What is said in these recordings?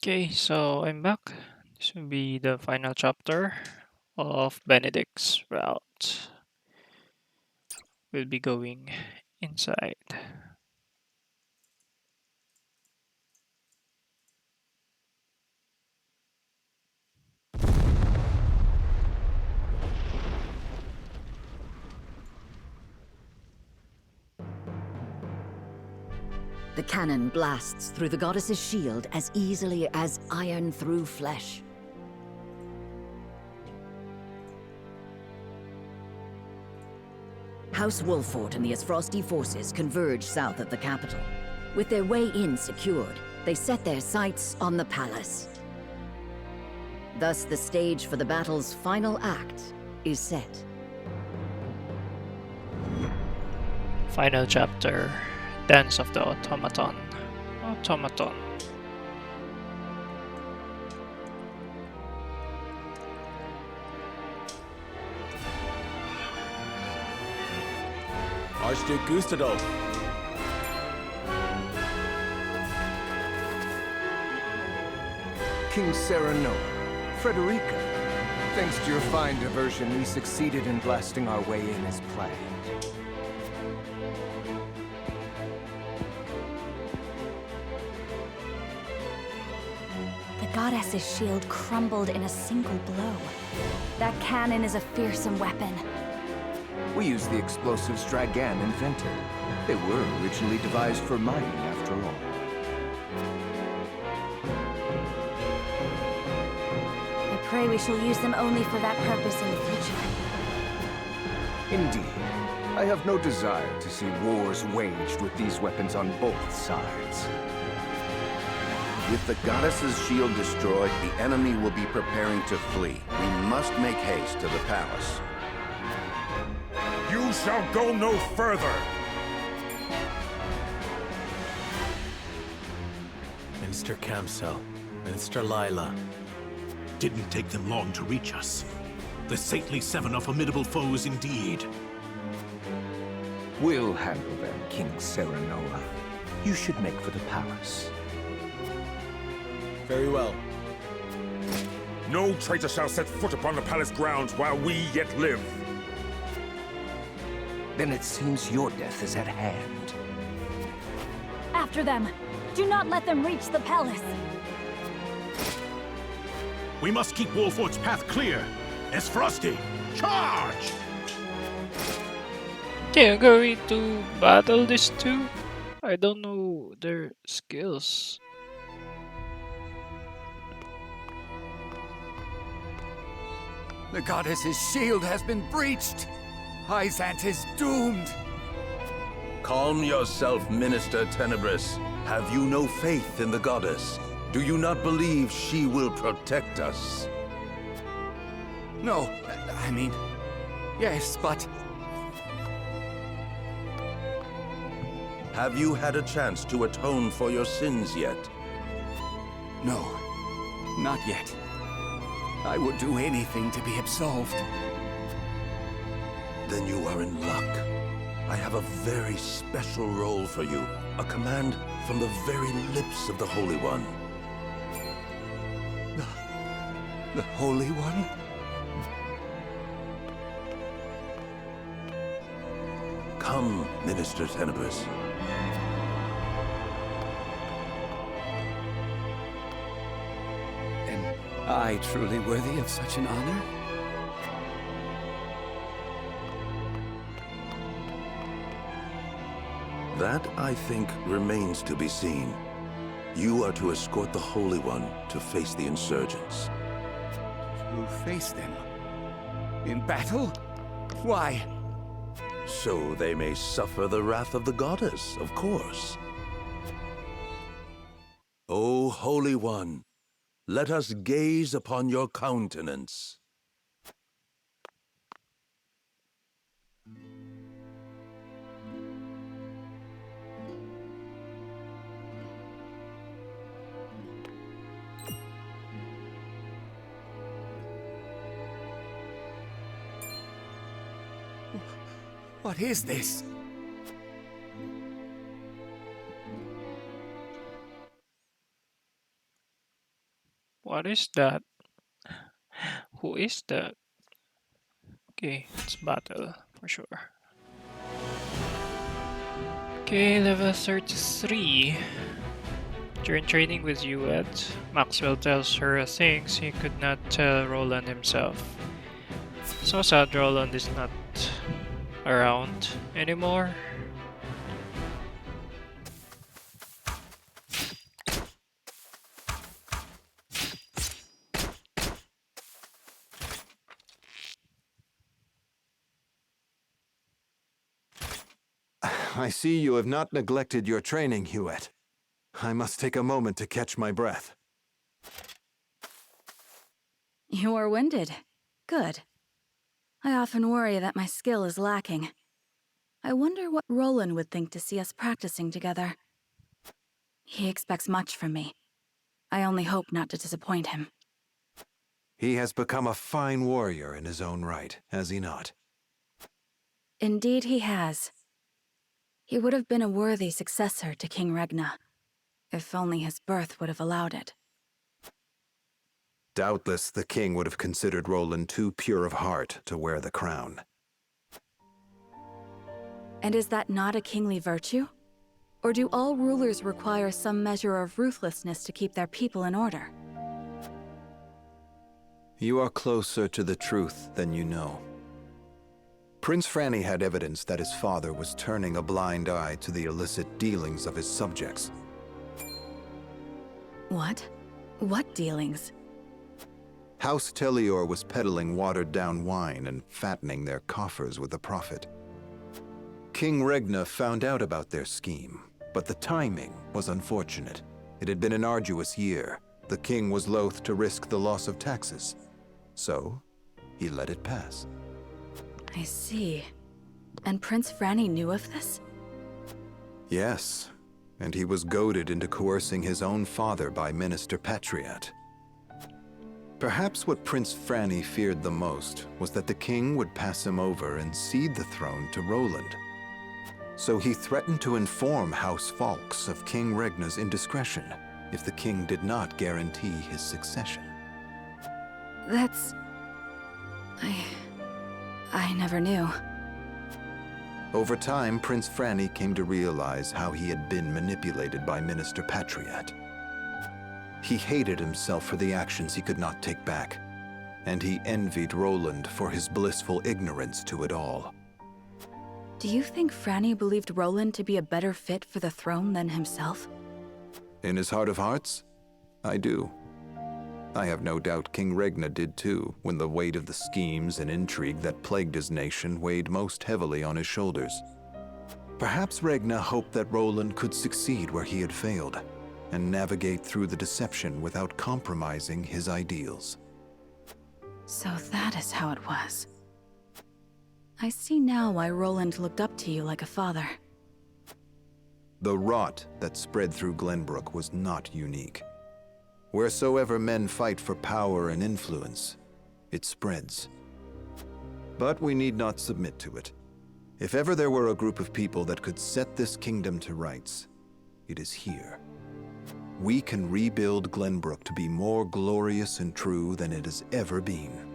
Okay, so I'm back. This will be the final chapter of Benedict's route. We'll be going inside. The cannon blasts through the goddess's shield as easily as iron through flesh. House Wolffort and the Asfrosti forces converge south of the capital. With their way in secured, they set their sights on the palace. Thus, the stage for the battle's final act is set. Final chapter, Dance of the Automaton. Automaton. Archduke Gustavo. King Serenoa, Frederica. Thanks to your fine diversion, we succeeded in blasting our way in as planned. The goddess's shield crumbled in a single blow. That cannon is a fearsome weapon. We used the explosives Dragan invented. They were originally devised for mining, after all. I pray we shall use them only for that purpose in the future. Indeed. I have no desire to see wars waged with these weapons on both sides. With the goddess's shield destroyed, the enemy will be preparing to flee. We must make haste to the palace. You shall go no further! Minister Kamsel, Minister Lila. Didn't take them long to reach us. The saintly seven are formidable foes indeed. We'll handle them, King Serenoa. You should make for the palace. Very well. No traitor shall set foot upon the palace grounds while we yet live. Then it seems your death is at hand. After them! Do not let them reach the palace! We must keep Wolfort's path clear. Esfrosti, charge! They're going to battle these two? I don't know their skills. The goddess's shield has been breached! Izant is doomed! Calm yourself, Minister Tenebris. Have you no faith in the goddess? Do you not believe she will protect us? No, I mean... yes, but... Have you had a chance to atone for your sins yet? no, not yet. I would do anything to be absolved. Then you are in luck. I have a very special role for you. A command from the very lips of the Holy One. The Holy One? Come, Minister Tenebris. Am I truly worthy of such an honor? That, I think, remains to be seen. You are to escort the Holy One to face the insurgents. To face them? In battle? Why? So they may suffer the wrath of the goddess, of course. O Holy One, let us gaze upon your countenance. What is this? What is that? Who is that? Okay, it's battle for sure. Okay, level 33. During training with Yuet, Maxwell tells her things he could not tell Roland himself. So sad Roland is not around anymore. I see you have not neglected your training, Hewitt. I must take a moment to catch my breath. You are winded. Good. I often worry that my skill is lacking. I wonder what Roland would think to see us practicing together. He expects much from me. I only hope not to disappoint him. He has become a fine warrior in his own right, has he not? Indeed he has. He would have been a worthy successor to King Regna, if only his birth would have allowed it. Doubtless the king would have considered Roland too pure of heart to wear the crown. And is that not a kingly virtue? Or do all rulers require some measure of ruthlessness to keep their people in order? You are closer to the truth than you know. Prince Franny had evidence that his father was turning a blind eye to the illicit dealings of his subjects. What? What dealings? House Tellior was peddling watered-down wine and fattening their coffers with the profit. King Regna found out about their scheme, but the timing was unfortunate. It had been an arduous year. The king was loath to risk the loss of taxes, so he let it pass. I see. And Prince Franny knew of this? Yes, and he was goaded into coercing his own father by Minister Patriat. Perhaps what Prince Franny feared the most was that the king would pass him over and cede the throne to Roland. So he threatened to inform House Falks of King Regna's indiscretion if the king did not guarantee his succession. That's... I never knew. Over time, Prince Franny came to realize how he had been manipulated by Minister Patriat. He hated himself for the actions he could not take back, and he envied Roland for his blissful ignorance to it all. Do you think Franny believed Roland to be a better fit for the throne than himself? In his heart of hearts, I do. I have no doubt King Regna did too, when the weight of the schemes and intrigue that plagued his nation weighed most heavily on his shoulders. Perhaps Regna hoped that Roland could succeed where he had failed, and navigate through the deception without compromising his ideals. So that is how it was. I see now why Roland looked up to you like a father. The rot that spread through Glenbrook was not unique. Wheresoever men fight for power and influence, it spreads. But we need not submit to it. If ever there were a group of people that could set this kingdom to rights, it is here. We can rebuild Glenbrook to be more glorious and true than it has ever been.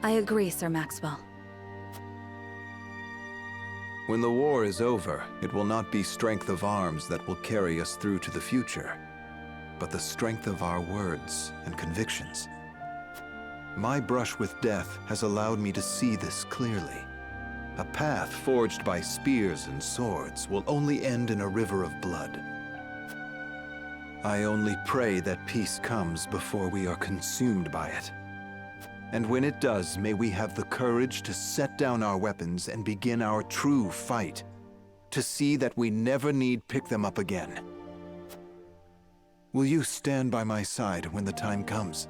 I agree, Sir Maxwell. When the war is over, it will not be strength of arms that will carry us through to the future, but the strength of our words and convictions. My brush with death has allowed me to see this clearly. A path forged by spears and swords will only end in a river of blood. I only pray that peace comes before we are consumed by it. And when it does, may we have the courage to set down our weapons and begin our true fight, to see that we never need pick them up again. Will you stand by my side when the time comes?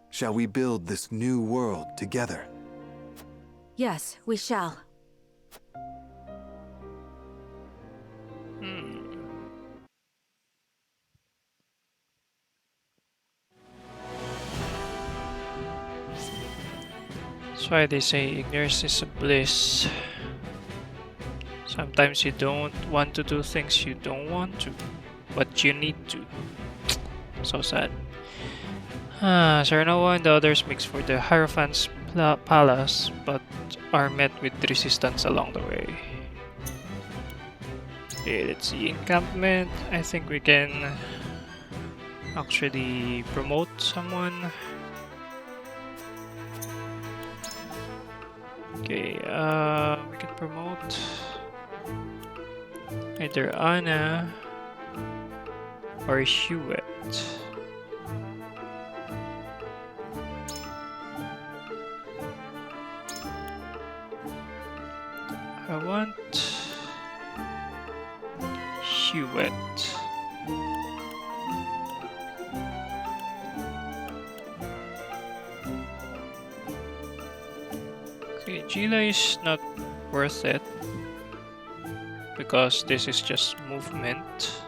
Shall we build this new world together? Yes, we shall. That's why they say ignorance is a bliss. Sometimes you don't want to do things you don't want to, but you need to. So sad. Sarnawa and the others mix for the Hierophant's palace, but are met with resistance along the way. Okay, let's see. Encampment. I think we can actually promote someone. Okay, we can promote either Anna or Hewitt. I want Hewitt. Okay, Gila is not worth it because this is just movement.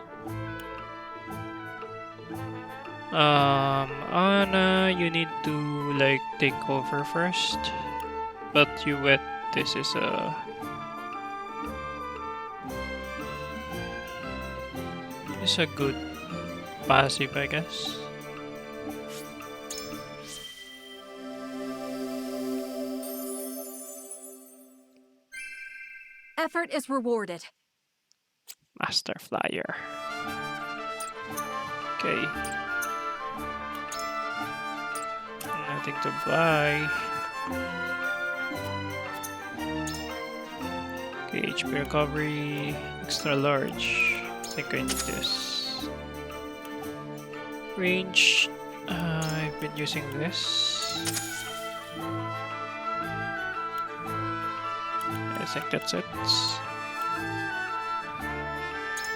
Anna, you need to like take over first, but Hewitt, this is a good passive, I guess. Effort is rewarded. Master Flyer. Okay. Nothing to buy. Okay, HP recovery, extra large. I think I need this. Range. I've been using this. I think that's it.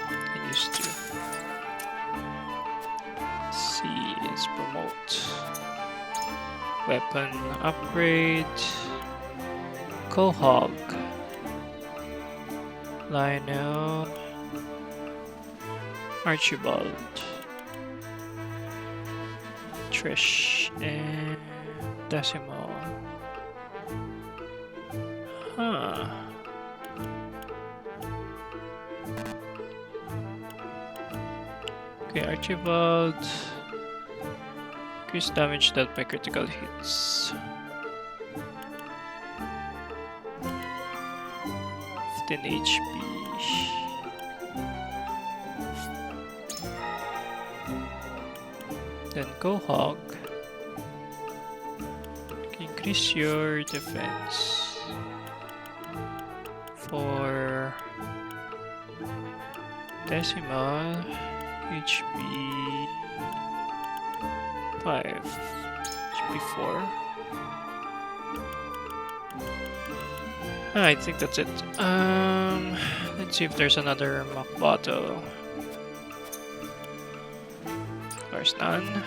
I used to. C is promote. Weapon upgrade. Quahog. Lionel. Archibald. Trish and Decimal. Huh. Okay, Archibald. Increase damage dealt by critical hits. 15 HP. Then Quahog. Increase your defense for Decimal HP 5, HP 4. I think that's it. Let's see if there's another mock bottle. There's none.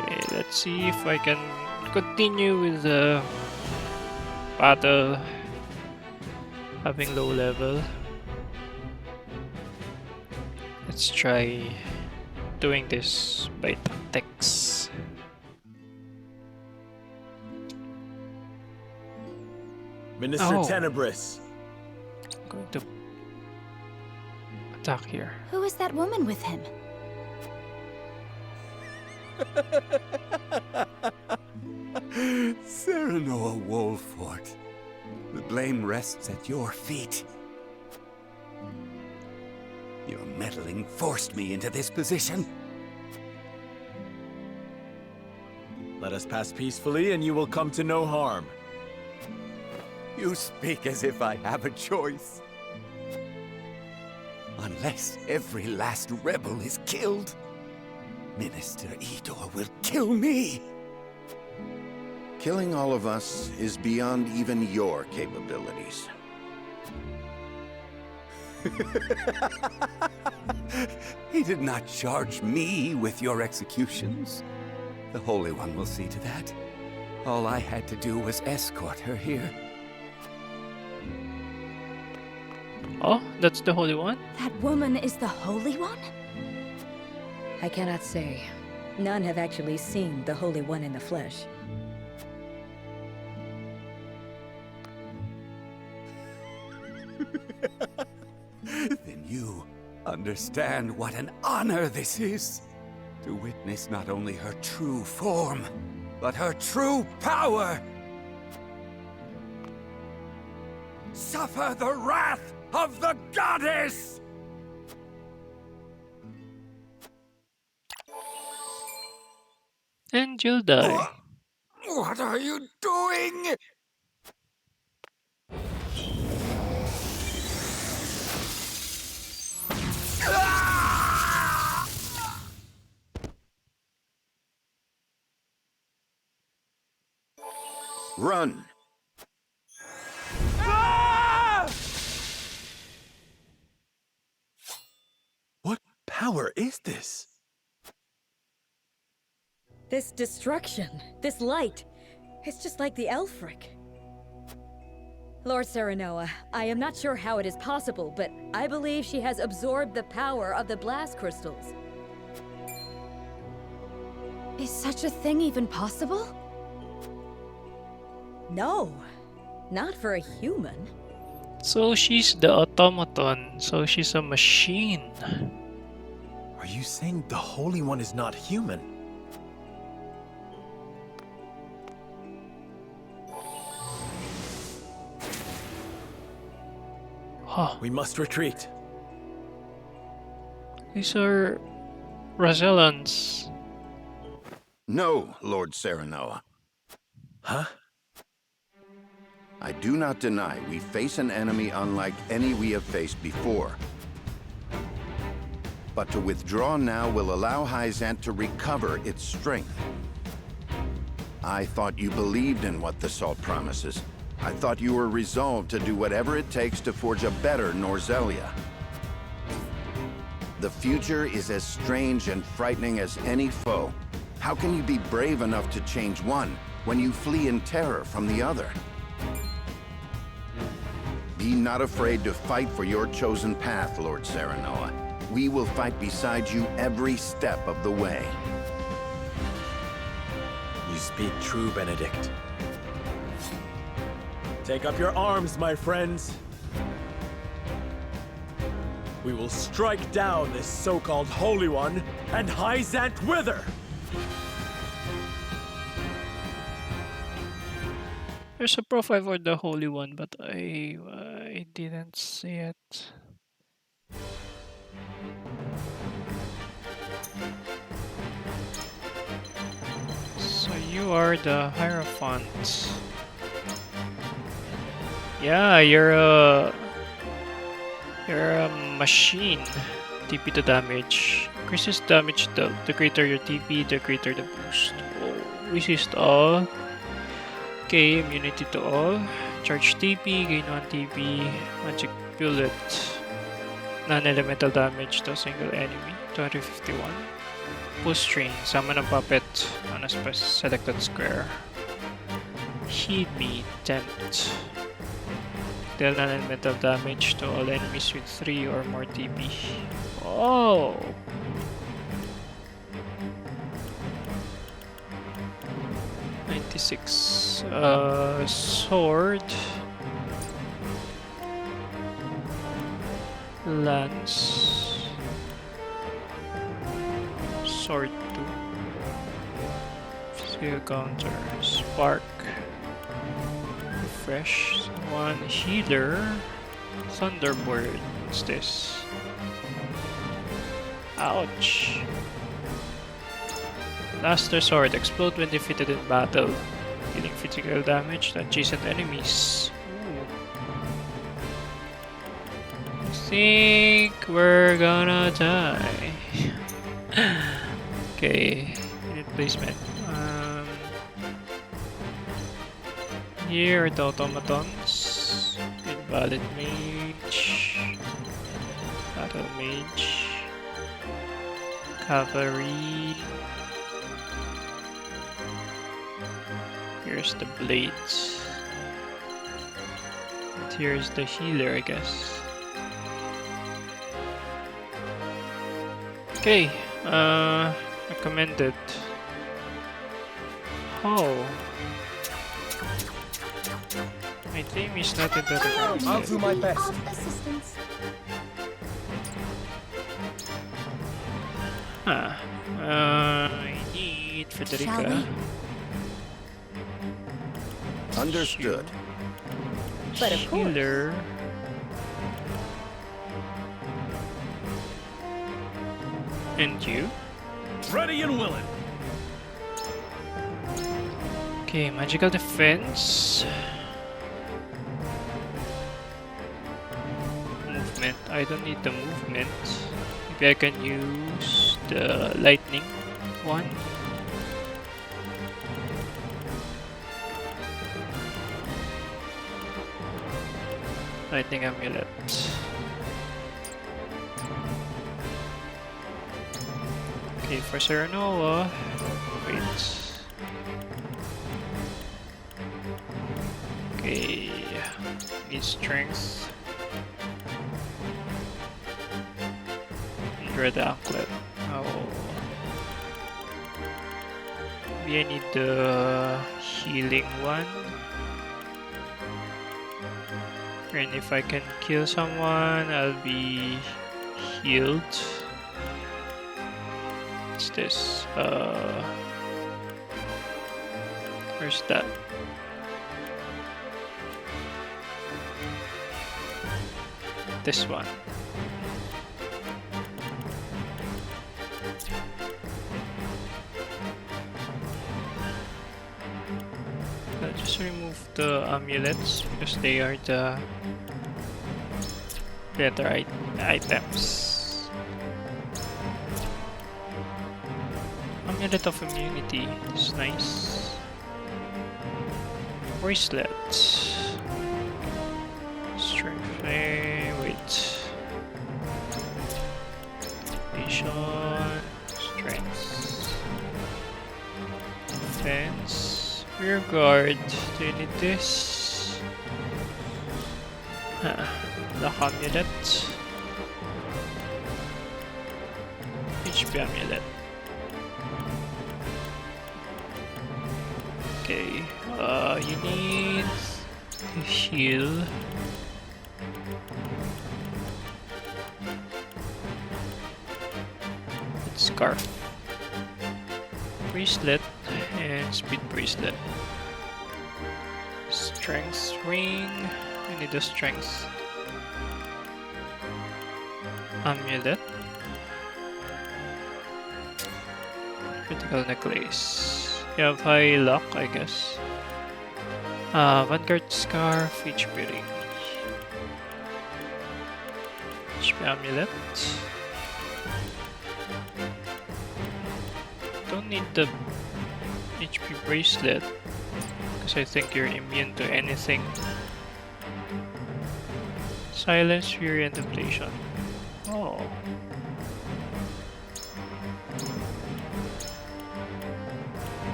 Okay, let's see if I can continue with the battle having low level. Let's try doing this by tactics. Minister Tenebris. I'm going to attack here. Who is that woman with him? Serenoa Wolfort. The blame rests at your feet. Your meddling forced me into this position. Let us pass peacefully and you will come to no harm. You speak as if I have a choice. Unless every last rebel is killed, Minister Idor will kill me. Killing all of us is beyond even your capabilities. He did not charge me with your executions. The Holy One will see to that. All I had to do was escort her here. Oh, that's the Holy One? That woman is the Holy One? I cannot say. None have actually seen the Holy One in the flesh. Then you understand what an honor this is. To witness not only her true form, but her true power. Suffer the wrath of the goddess! And you'll die. What are you doing? Run! What power is this? This destruction, this light, it's just like the Elfric. Lord Serenoa, I am not sure how it is possible, but I believe she has absorbed the power of the blast crystals. Is such a thing even possible? No, not for a human. So she's the automaton, so she's a machine. Are you saying the Holy One is not human? Huh. We must retreat. These are Brazilians. No, Lord Serenoa. Huh? I do not deny we face an enemy unlike any we have faced before. But to withdraw now will allow Hyzant to recover its strength. I thought you believed in what the Salt promises. I thought you were resolved to do whatever it takes to forge a better Norzelia. The future is as strange and frightening as any foe. How can you be brave enough to change one when you flee in terror from the other? Be not afraid to fight for your chosen path, Lord Serenoa. We will fight beside you every step of the way. You speak true, Benedict. Take up your arms, my friends. We will strike down this so-called Holy One and Hyzant with her! There's a profile for the Holy One, but I didn't see it. So you are the Hierophant. Yeah, you're a machine. TP to damage. Increases damage dealt. The greater your TP, the greater the boost. Oh, resist all. Okay, immunity to all. Charge TP, gain 1 TP. Magic bullet. Non-elemental damage to a single enemy. 251. Push string. Summon a puppet on a selected square. Heed me. Tempt. Deal non-elemental damage to all enemies with 3 or more TP. Oh! Sword. Lance. Sword 2. Physical counter. Spark. Refresh. 1 healer. Thunderbird. What's this? Ouch. Blaster Sword. Explode when defeated in battle. Dealing physical damage to adjacent enemies. Ooh. I think we're gonna die. Okay. Unit placement. Here are the automatons. Invalid mage. Battle mage. Cavalry. Here's the blades. And here's the healer, I guess. Okay, recommended. Oh. My team is not in the I'll do my best. I need Frederica. Understood. But of course. Healer. And you? Ready and willing. Okay, magical defense. Movement. I don't need the movement. Maybe I can use the lightning one. Lightning amulet. Okay, for Serenoa. Wait. Okay. Need strength. Red anklet. Oh. Maybe I need the healing one. And if I can kill someone, I'll be healed. What's this? Where's that? This one. I'll just remove the amulets because they are the better items. Amulet of immunity is nice. Bracelet. Strength. Wait. Vision. Strength. Defense. Rear guard. Do you need this? The amulet. HP amulet. Okay. You need to heal. Scarf. Bracelet and speed bracelet. Strength ring. We need a strength amulet. Critical necklace. You have high luck, I guess. Vanguard scarf, HP ring. HP amulet. Don't need the HP bracelet because I think you're immune to anything. Silence, fury, and depletion. Oh.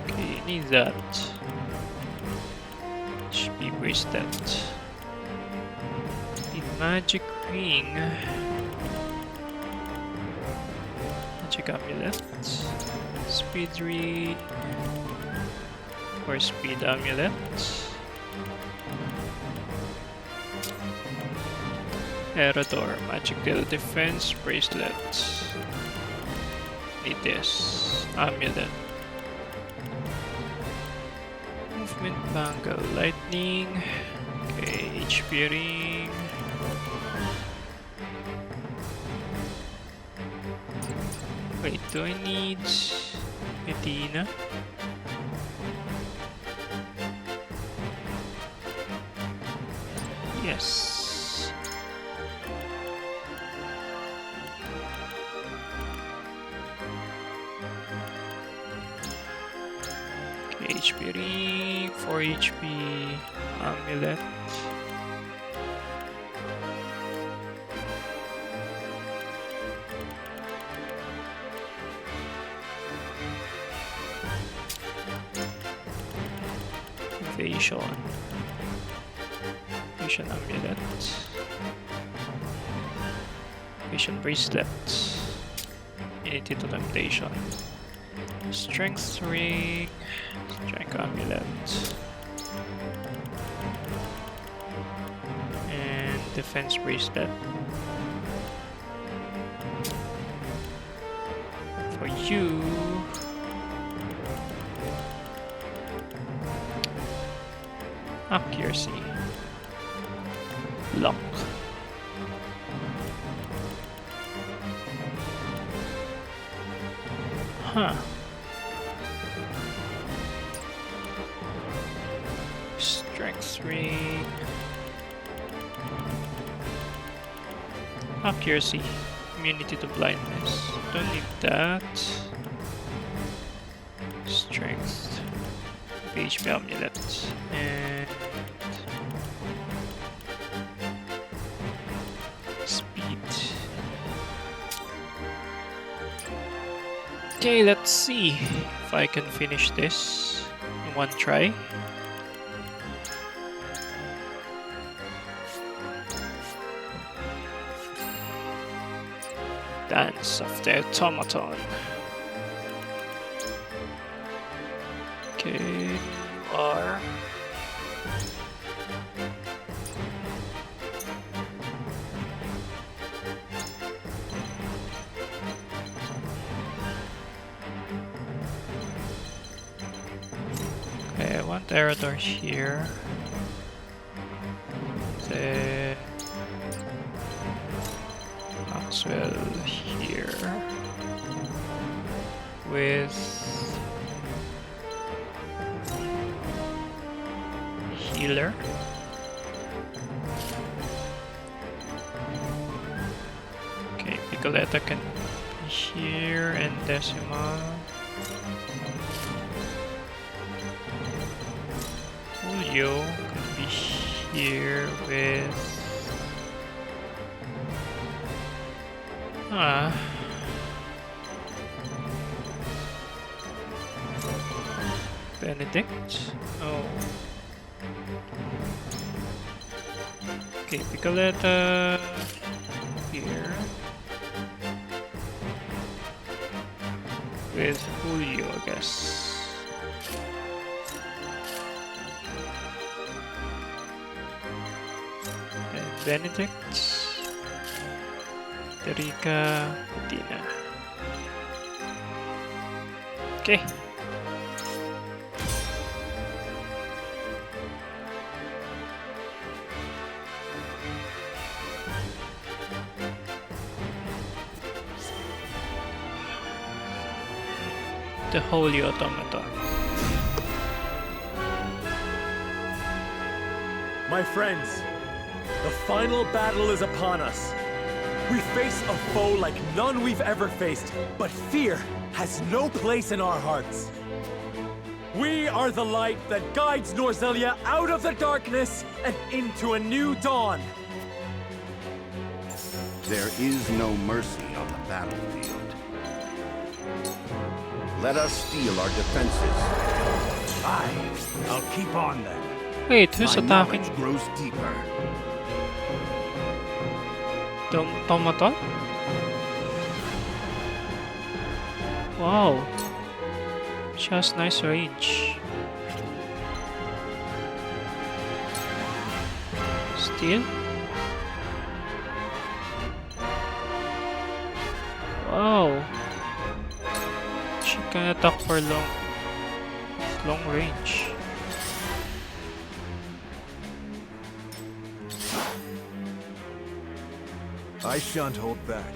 Okay, you need that. HP bracelet. Need magic ring. Magic amulet. Speed ring. Or speed amulet. Erador, magical defense bracelet. Need this. Amulet. Movement bangle, lightning. Okay, HP ring. Wait, do I need Medina? Yes. Okay, HP ring, 4 HP amulet. Evasion. Vision amulet. Vision bracelet. Immunity to temptation. Strength ring. Strength amulet. And defense bracelet. you. Accuracy. Luck. Huh. Strength 3. Accuracy. Immunity to blindness. Don't need that. Strength. HP amulet. And speed. Okay, let's see if I can finish this in one try. Dance of the Automaton. Okay, you are. Okay, I want arrow doors here. Then Maxwell here with healer. Okay, Picoletta can be here and Decima. Julio can be here with Benedict. Oh. Okay, Picoletta here with Julio, I guess. And Benedict, Federica, Dina. Okay. The Holy Automaton. My friends, the final battle is upon us. We face a foe like none we've ever faced, but fear has no place in our hearts. We are the light that guides Norzelia out of the darkness and into a new dawn. There is no mercy on the battlefield. Let us steel our defenses. I'll keep on then. Wait, who's My attacking? knowledge grows deeper. The Automaton? Wow. She has nice range. Steel? Wow. She can attack for long range. I shan't hold back.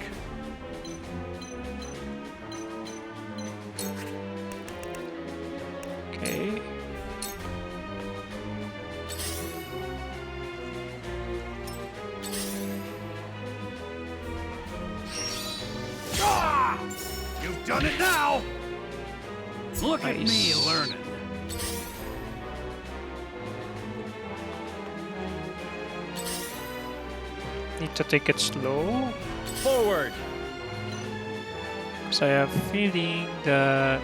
Okay. You've done it now! Look at me learning. Need to take it slow. Forward! Because I have a feeling that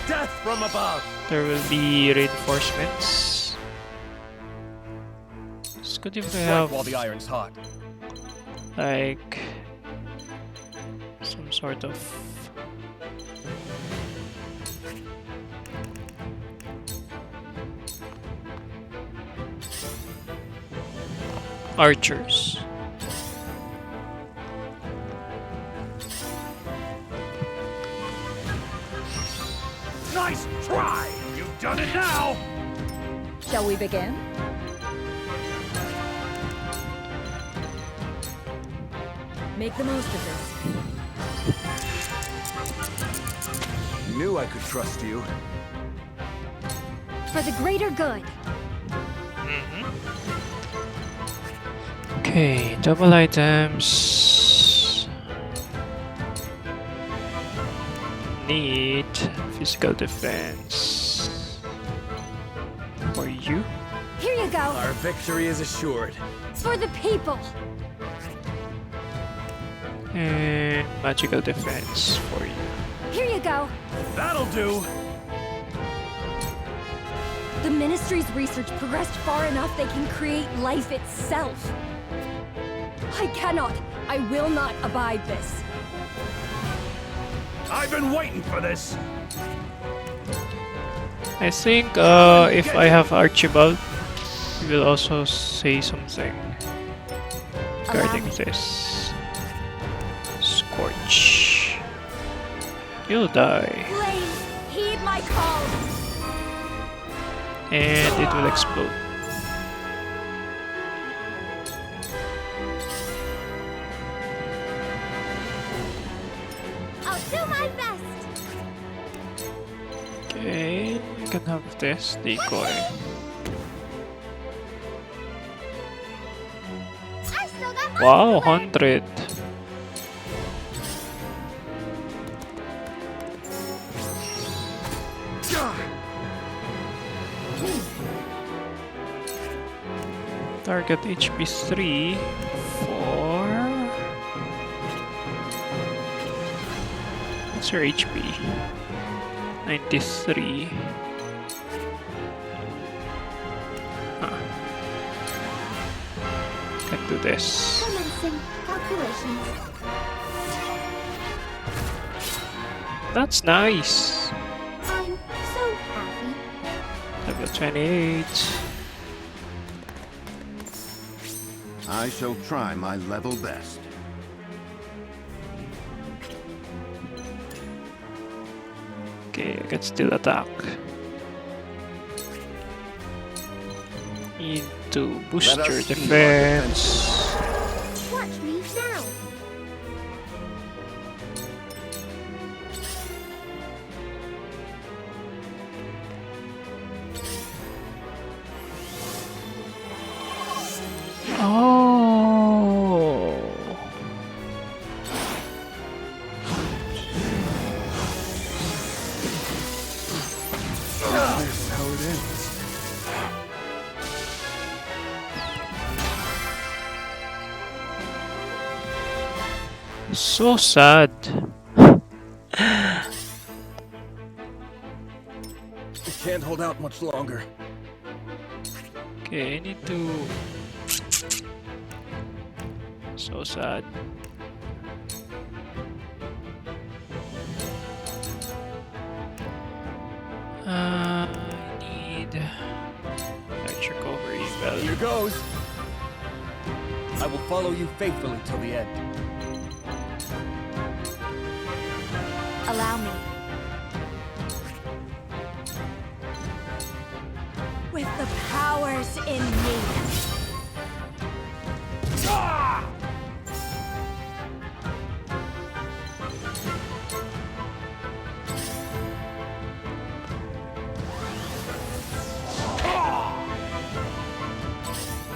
Death from above! there will be reinforcements. It's good if we have while the iron's hot. like some sort of archers. Nice try! You've done it now! Shall we begin? Make the most of this. Knew I could trust you. For the greater good. Okay, double items. Need physical defense. For you? Here you go. Our victory is assured. For the people. And magical defense for you. Here you go. That'll do! The Ministry's research progressed far enough they can create life itself. I cannot, I will not abide this. I've been waiting for this! I think if I have Archibald, he will also say something regarding this. Scorch. You'll die. Blaze, heed my call. And it will explode. I'll do my best. Okay, you can have this decoy. I still got my Wow, 100. Target HP 3 for... What's your HP? 93. Huh. Can do this. Commencing calculations. That's nice. I'm so happy. Level 28. I shall try my level best. Okay, I can still attack. Need to boost Let us your see your defense. Watch me now. Oh. That's how it ends. So sad. We can't hold out much longer. Okay, I need to... So sad. I need... Electric over Here evil. goes. I will follow you faithfully till the end. Allow me. With the powers in me.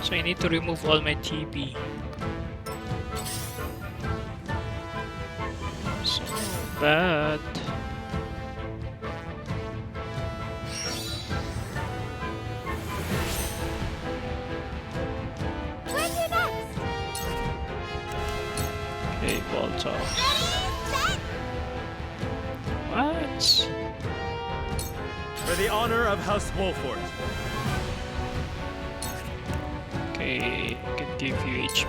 So I need to remove all my TP. So bad. When you next? Okay, ball toss. Set. What? For the honor of House Wolfort. Okay, I can give you HP.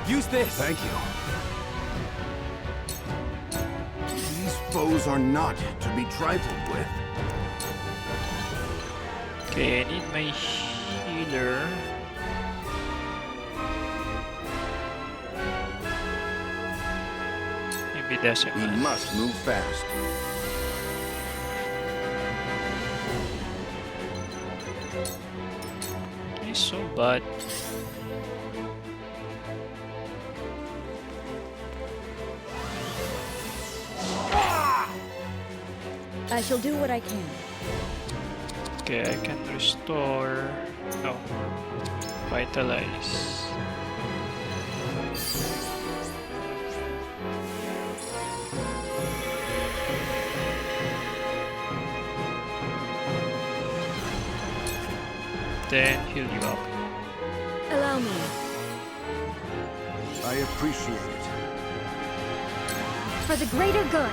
Use this! Thank you. These foes are not to be trifled with. Okay, I need my healer. be decimal. We must move fast. He's so bad. I shall do what I can. Okay, I can restore. No. Vitalize. Then heal you up. Allow me. I appreciate it. For the greater good.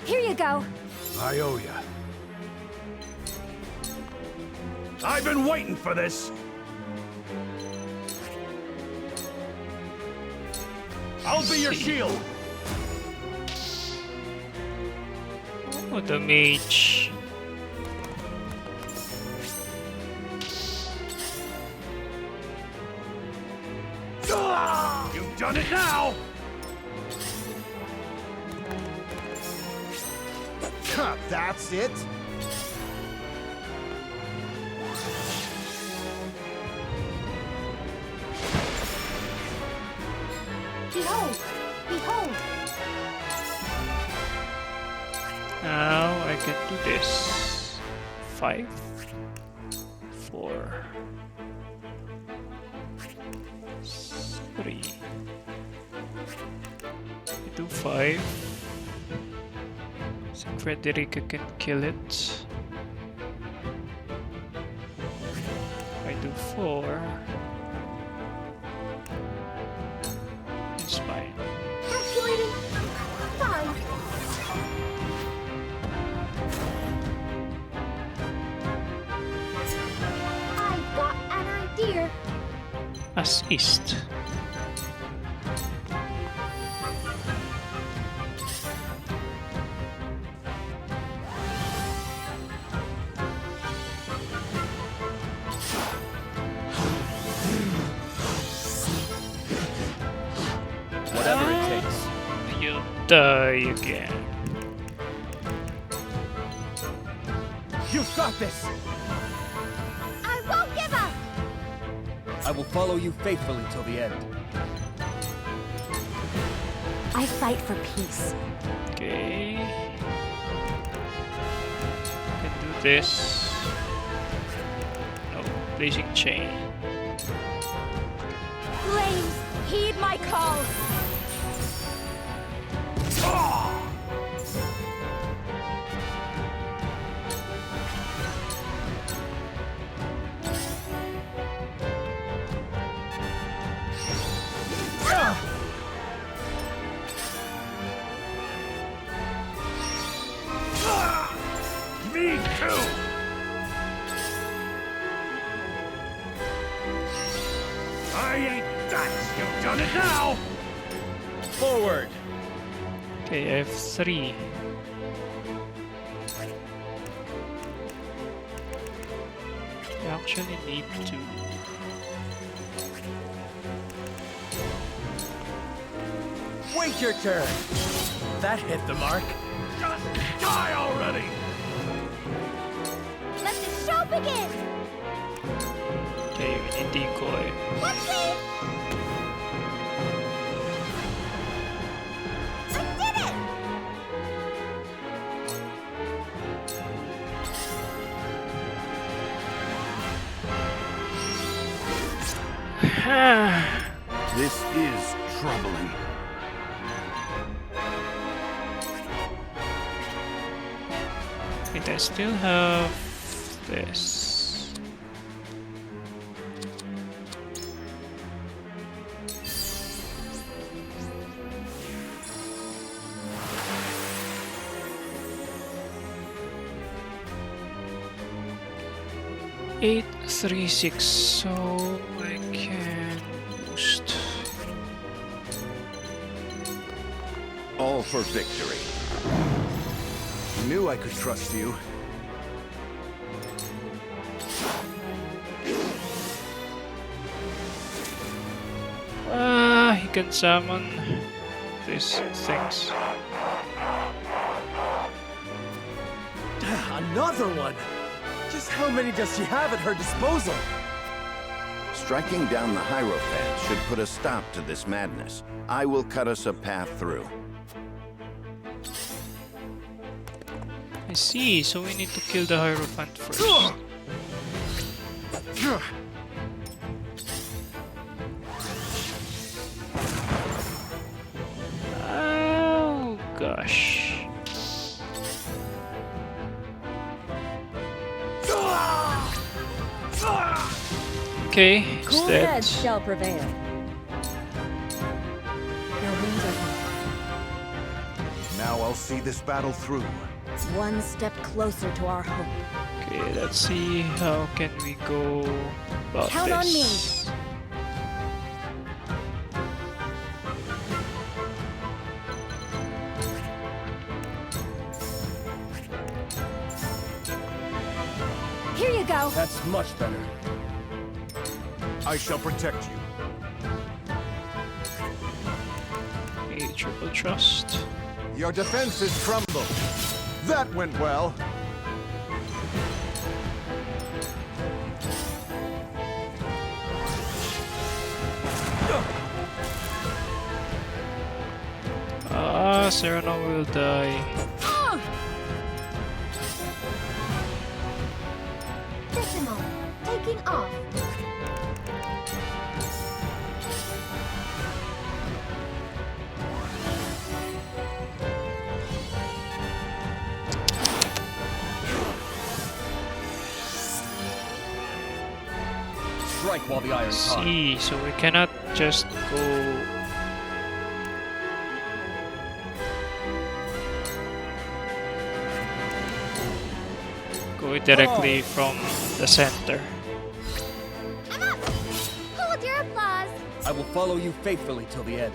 Here you go. I owe ya. I've been waiting for this! I'll be your shield! Oh, the mage. You've done it now! That's it? Behold! Behold! Now I can do this. 5, 4, 3. I do 5. So Frederica can kill it. I do 4. It's fine. Calculating. Fine. I've got an idea. Assist. Whatever it takes. You'll die again. You've got this! I won't give up. I will follow you faithfully till the end. I fight for peace. Okay. Can do this. No, blazing chain. Flames, heed my call. Me too! I ain't done! You've done it now! Forward! Okay, I have 3. I actually need to. Wait your turn! That hit the mark. Just die already! Let the show begin. Okay, we need decoy. Whoopsie! I did it! This is troubling. Wait, I still have this. Eight, 3, 6, so I can boost. All battle for victory. Knew I could trust you. He can summon these things. Another one! Just how many does she have at her disposal? Striking down the Hierophant should put a stop to this madness. I will cut us a path through. I see, so we need to kill the Hierophant first. Oh gosh. Okay, it's Cool dead. heads shall prevail. Your wounds are Now I'll see this battle through. one step closer to our hope. Okay, let's see how can we go about Count on me. this. Here you go. That's much better. I shall protect you. Okay, triple trust. Your defenses crumble. That went well. Ah, Serena will die. Decimal. Taking off. Strike while the iron's hot. See, so we cannot just go directly from the center. I'm up. Hold your applause. I will follow you faithfully till the end.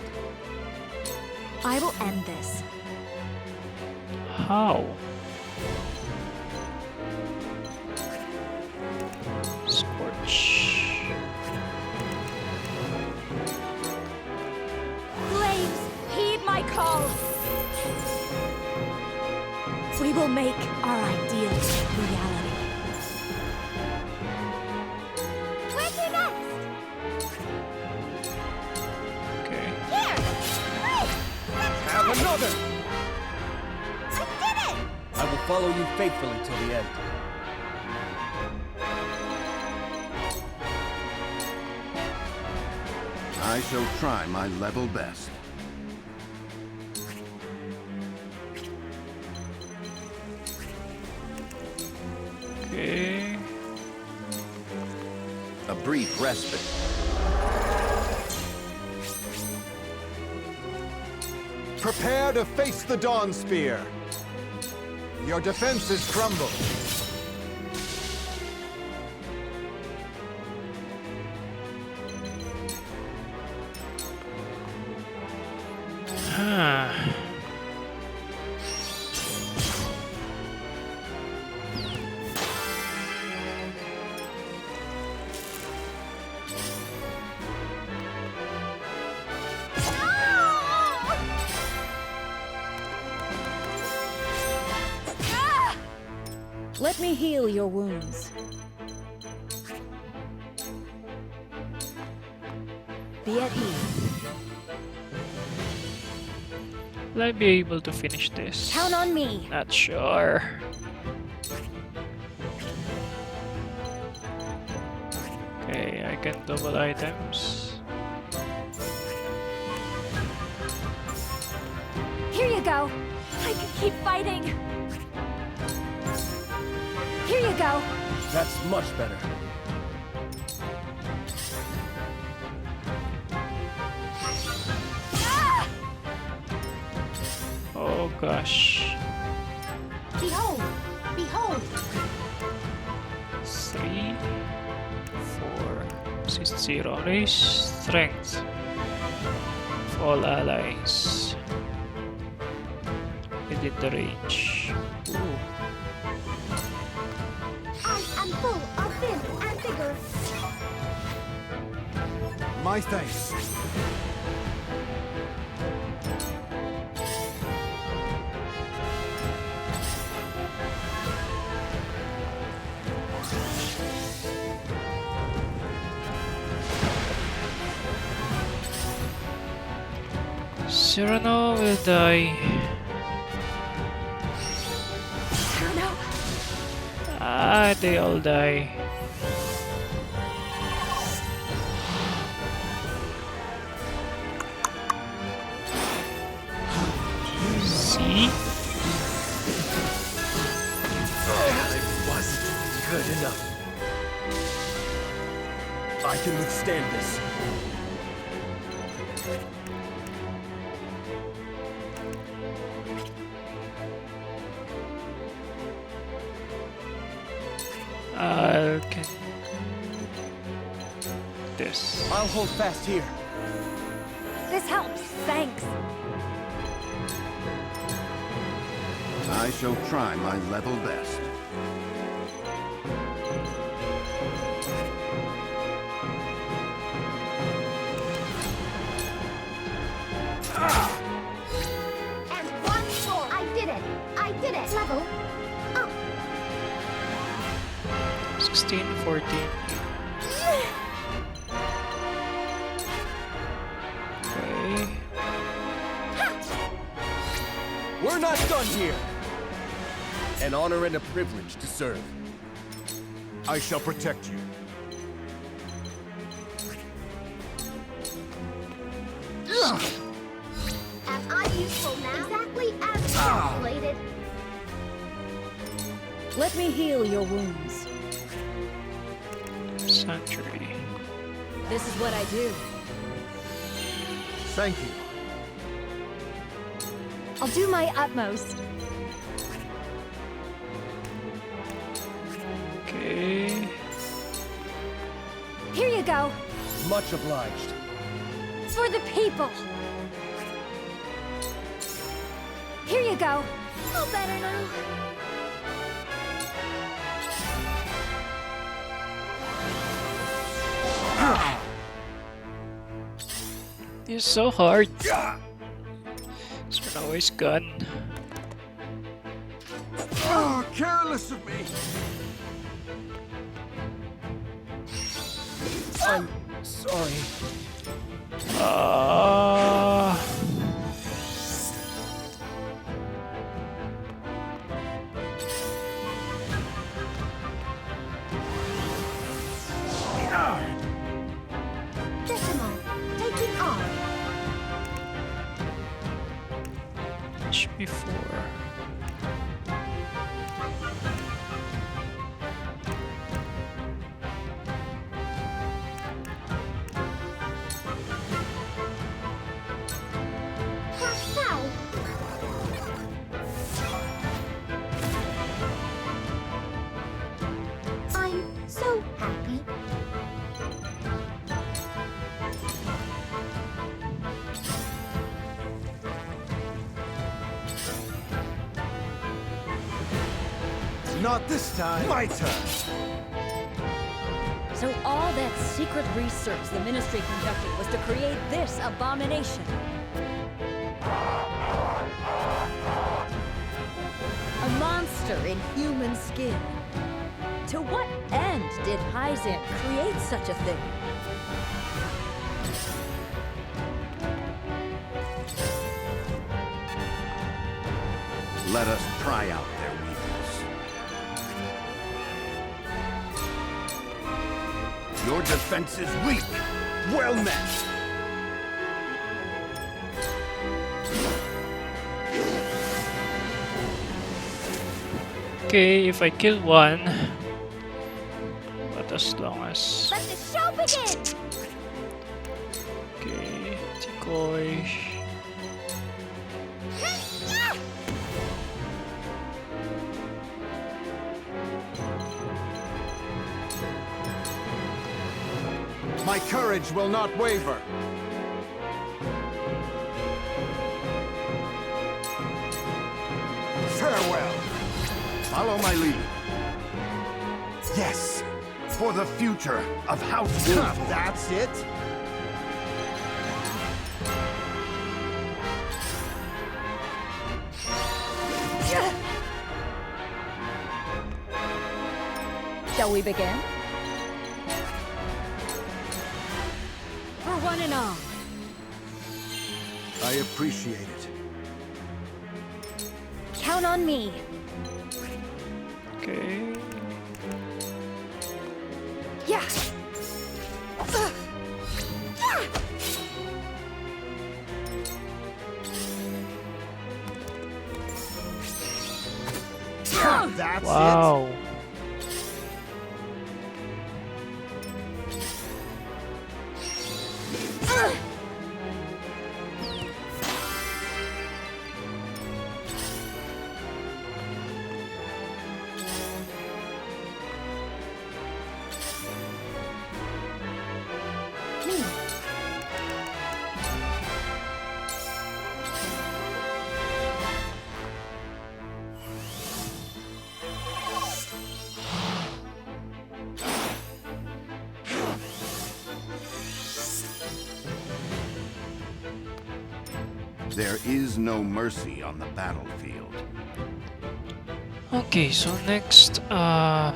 I will end this. How? Scorch. Flames, heed my call. We will make our ideals reality. Where's your next? Okay. Here! Wait! Have another! I did it! I will follow you faithfully till the end. I shall try my level best. Okay. A brief respite. Prepare to face the Dawn Spear. Your defenses crumble. Let me heal your wounds. Be at ease. Will I be able to finish this? Count on me. Not sure. Okay, I can double items. Here you go. I can keep fighting. Here you go. That's much better. Ah! Oh gosh. Behold! Behold! 3, 4, 60. Raise strength of all allies. within the range. Ooh. I am full of vim and vigor. My thanks. Cyrano will die. Cyrano! Ah, they all die. See? It wasn't good enough. I can withstand this. Can this. I'll hold fast here. This helps, thanks. I shall try my level best. And one more. I did it. I did it. Level up. 16, 14. Okay. We're not done here. An honor and a privilege to serve. I shall protect you. Am I useful now? Exactly as calculated. Let me heal your wounds. Sanctuary. This is what I do. Thank you. I'll do my utmost. Okay. Here you go. Much obliged. For the people. Here you go. Feel better now. It's so hard. It's always gun. Oh, careless of me. I'm sorry. Decimal. Taking off. Should be 4. Now. I'm so happy. Not this time. My turn. So all that secret research the Ministry conducted was to create this abomination. A monster in human skin. To what end did Hyzant create such a thing? Let us try out their weakness. Your defense is weak. Well met. Okay, if I kill one, but as long as Let the show begin. okay, decoy. My courage will not waver. Follow my lead. Yes, for the future of House Wolf. That's it? Shall we begin? For one and all. I appreciate it. Count on me. Okay. Yeah. That's Wow. There is no mercy on the battlefield. Okay, so next round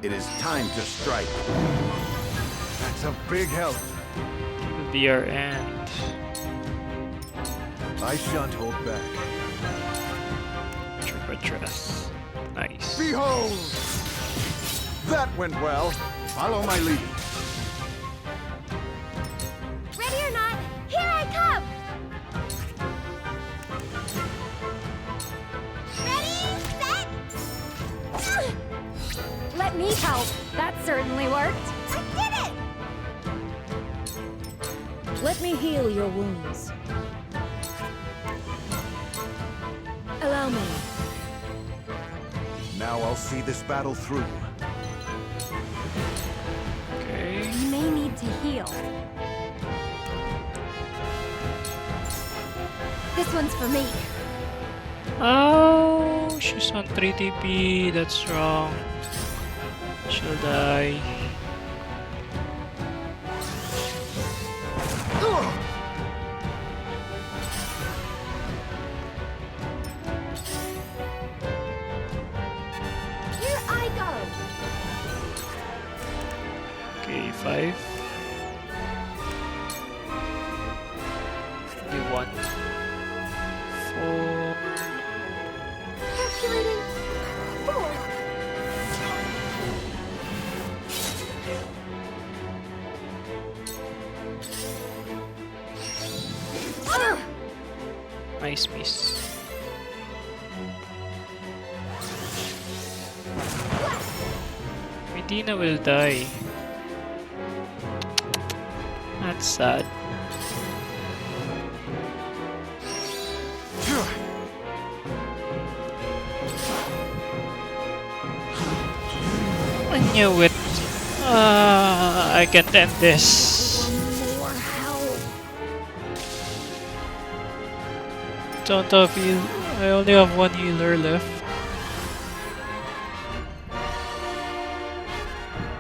It is time to strike. That's a big help. will be our end. I shan't hold back. Triple dress. Nice. Behold! That went well. Follow my lead. Ready or not, here I come! Ready, set! Let me help. That certainly worked. I did it! Let me heal your wounds. Allow me. Now I'll see this battle through. Okay. You may need to heal. This one's for me. Oh, she's on 3 TP. That's wrong. She'll die. Here I go. Okay, 5. Do 1. 4. Calculating. 4. Nice miss. Medina will die. That's sad. I knew it. I can't end this. More help. Don't have heal. I only have 1 healer left.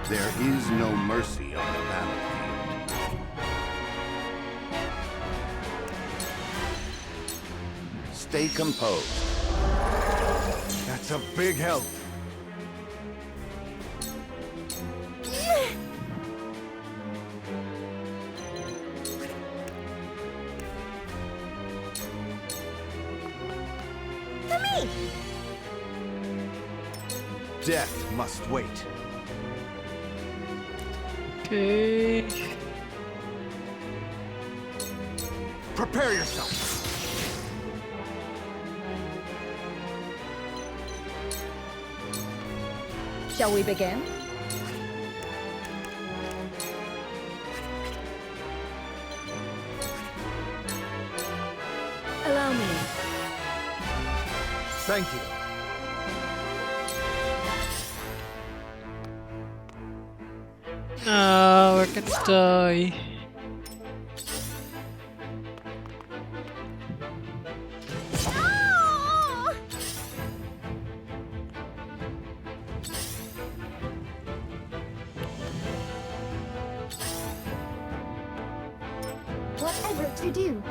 There is no mercy on the battlefield. Stay composed. That's a big help. For me. Death must wait. Okay. Prepare yourself. Shall we begin? Allow me. Thank you. No, we're gonna die. favor to do.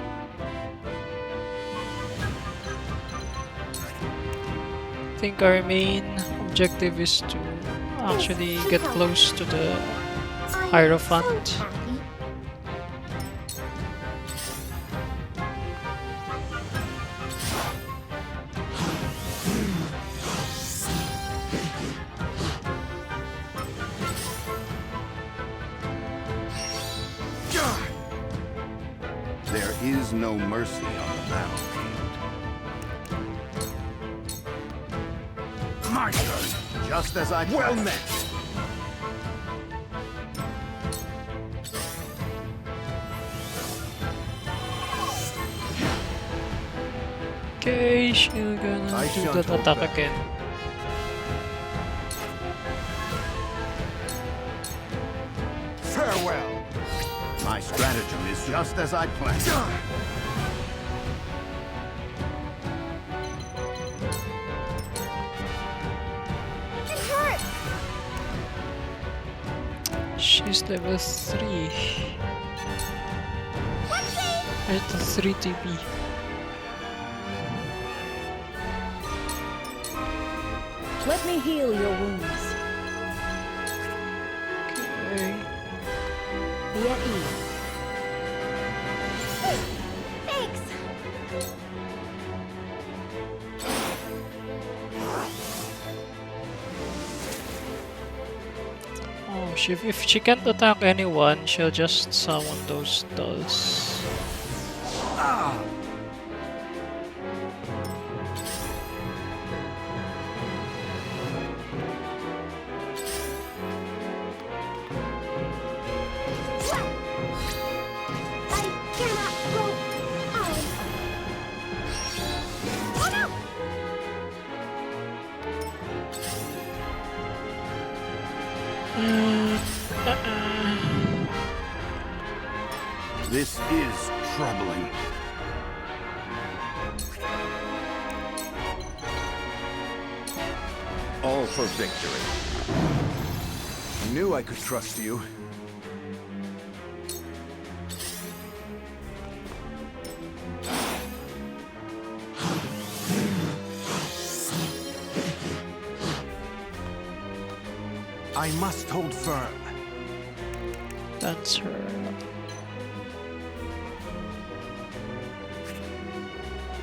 I think our main objective is to actually get close to the Hierophant. So happy. There is no mercy on the battlefield. My turn, just as I Well planned. met! Okay, she's gonna I do shan't that hold attack back. again. Farewell! My stratagem is just as I planned. It hurts! She's level 3. At 3 TP. Let me heal your wounds. Okay. Be at ease. Thanks! Oh, if she can't attack anyone, she'll just summon those dolls. I cannot go on. Oh no! This is troubling. All for victory. Knew I could trust you. I must hold firm. That's her.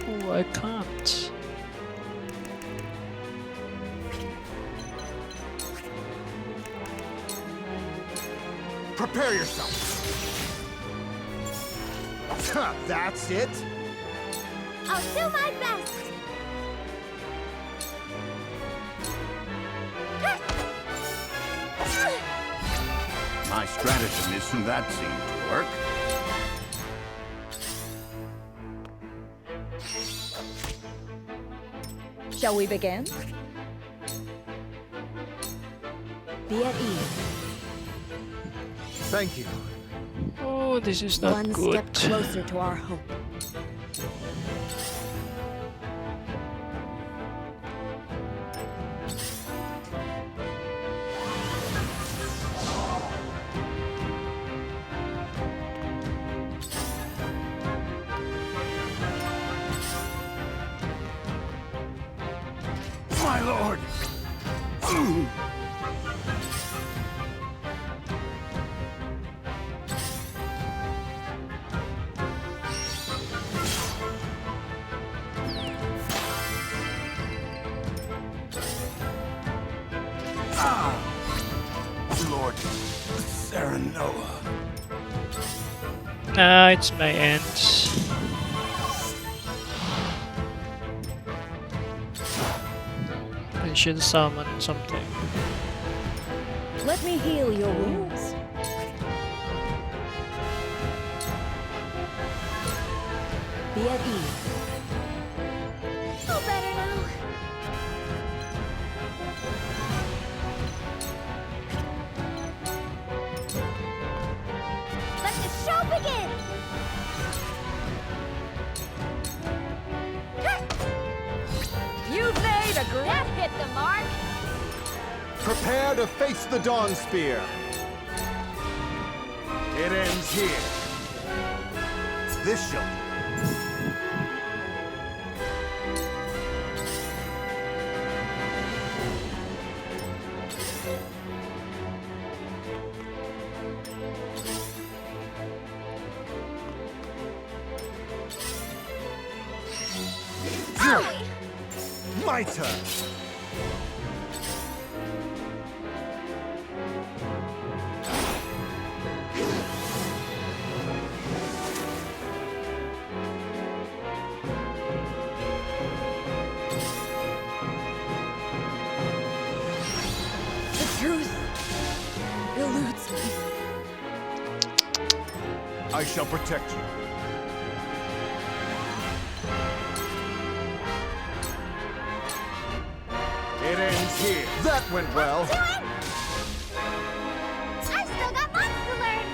Oh, I can't. Prepare yourself. That's it. I'll do my best! My stratagem isn't that seemed to work. Shall we begin? Be at ease. Thank you. Oh, this is not One good. step closer to our hope. My lord! Lord Serenoa. Nah, it's my end. I should summon something. Let me heal your wounds. Be at ease. Feel better now. Let the show begin! You've made a great... That hit the mark! Prepare to face the Dawn Spear. It ends here. this shelter. My turn. The truth eludes me. I shall protect you. It ends here. That went well. I've still got lots to learn.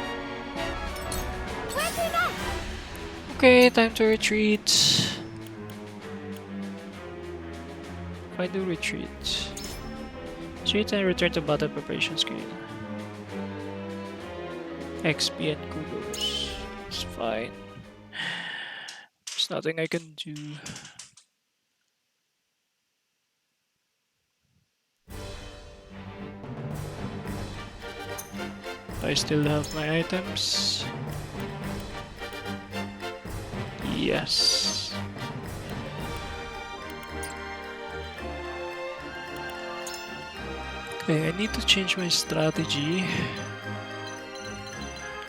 Where's he next? Okay, time to retreat. If I do retreat. Retreat and return to battle preparation screen. XP and kudos. It's fine. There's nothing I can do. I still have my items. Yes. Okay, I need to change my strategy.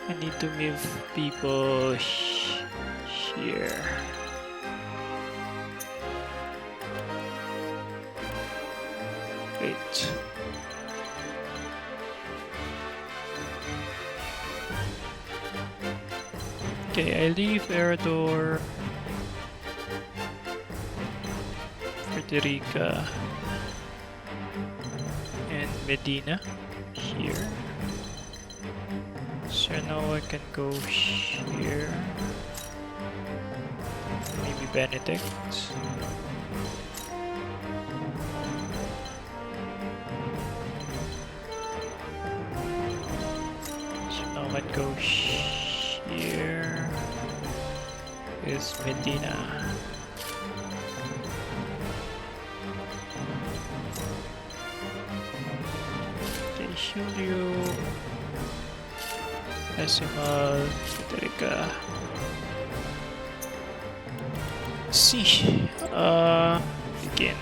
I need to move people here. Wait. Okay, I leave Erador, Frederica, and Medina here. So now I can go here. Maybe Benedict. So now I can go here with Medina. Okay, Julio. Decimal, Federica. See, begin.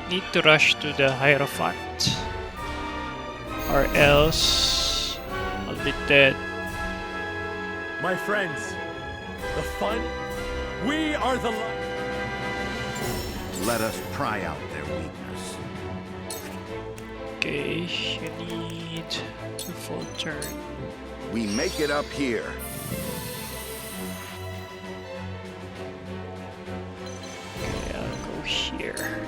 Need to rush to the Hierophant, or else I'll be dead. My friends, the fun. We are the light. Let us pry out their weakness. Okay, you need to full turn. We make it up here. Okay, I'll go here.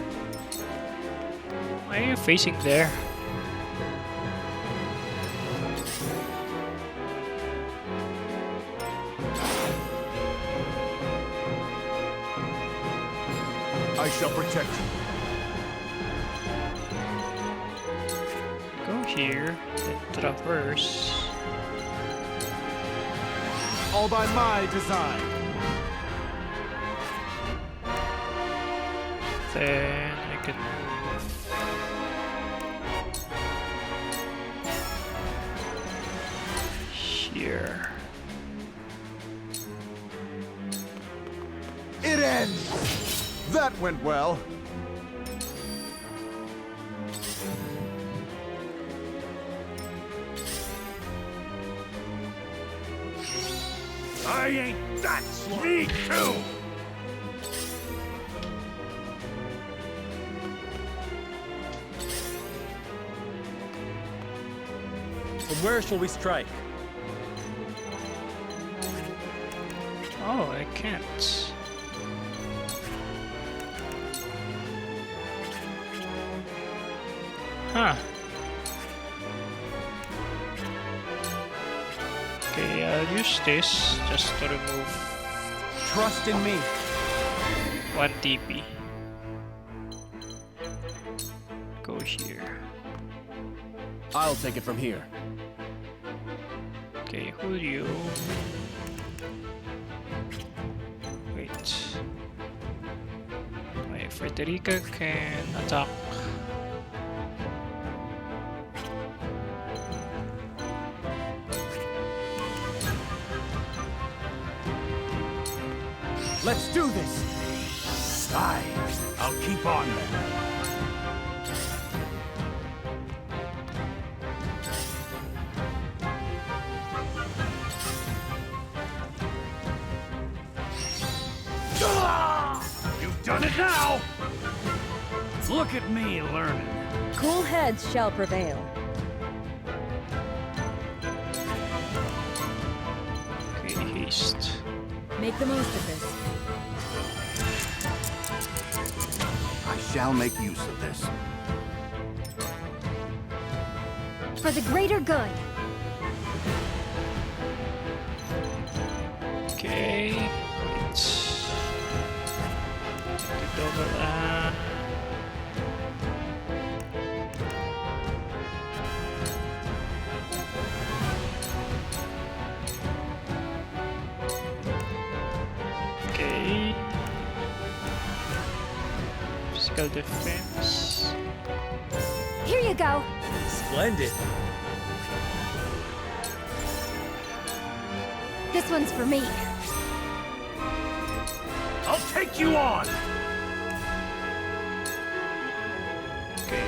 Why are you facing there? I shall protect you. Go here, then traverse. All by my design. Then I can move here. It ends. That went well. I ain't that me too! From where shall we strike? Oh, I can't. Huh. Okay, I'll use this just to remove Trust in me. 1 DP. here? I'll take it from here. Okay, Julio. Wait. Okay, Frederica can attack. Let's do this! Aye, I'll keep on then. You've done it now! Look at me learning. Cool heads shall prevail. Okay, haste. Make the most of this. I shall make use of this. For the greater good. Okay, wait. The double Okay. Physical defense. Here you go. Splendid. This one's for me. I'll take you on! Okay,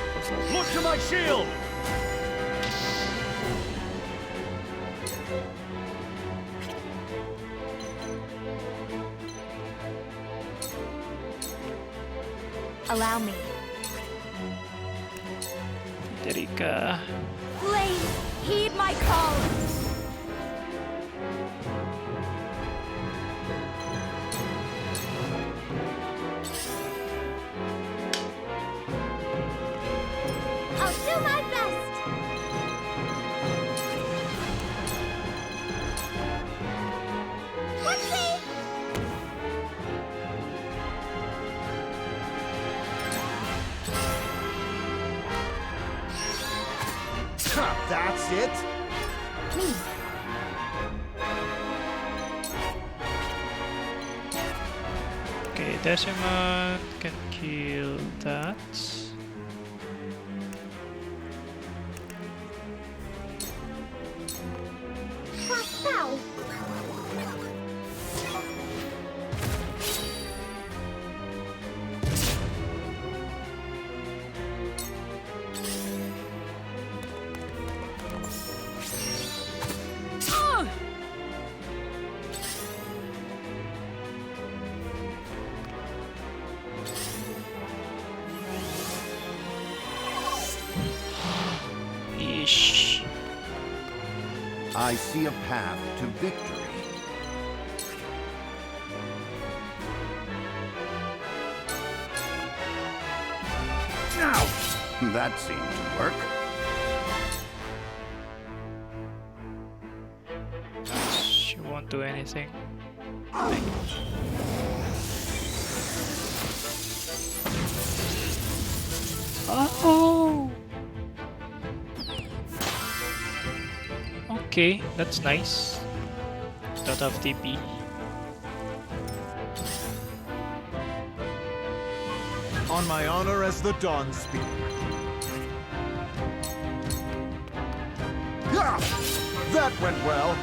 Look to my shield! Allow me. Frederica. Please, heed my call. I'll do my best. Whoopsie! That's it? Me. Okay, Decimon can kill that. Pow! Ish. I see a path to victory. Now! That seemed to work. She won't do anything. Oh! Okay, that's nice. Don't have TP. On my honor as the Dawn Speaker. Yeah! That went well.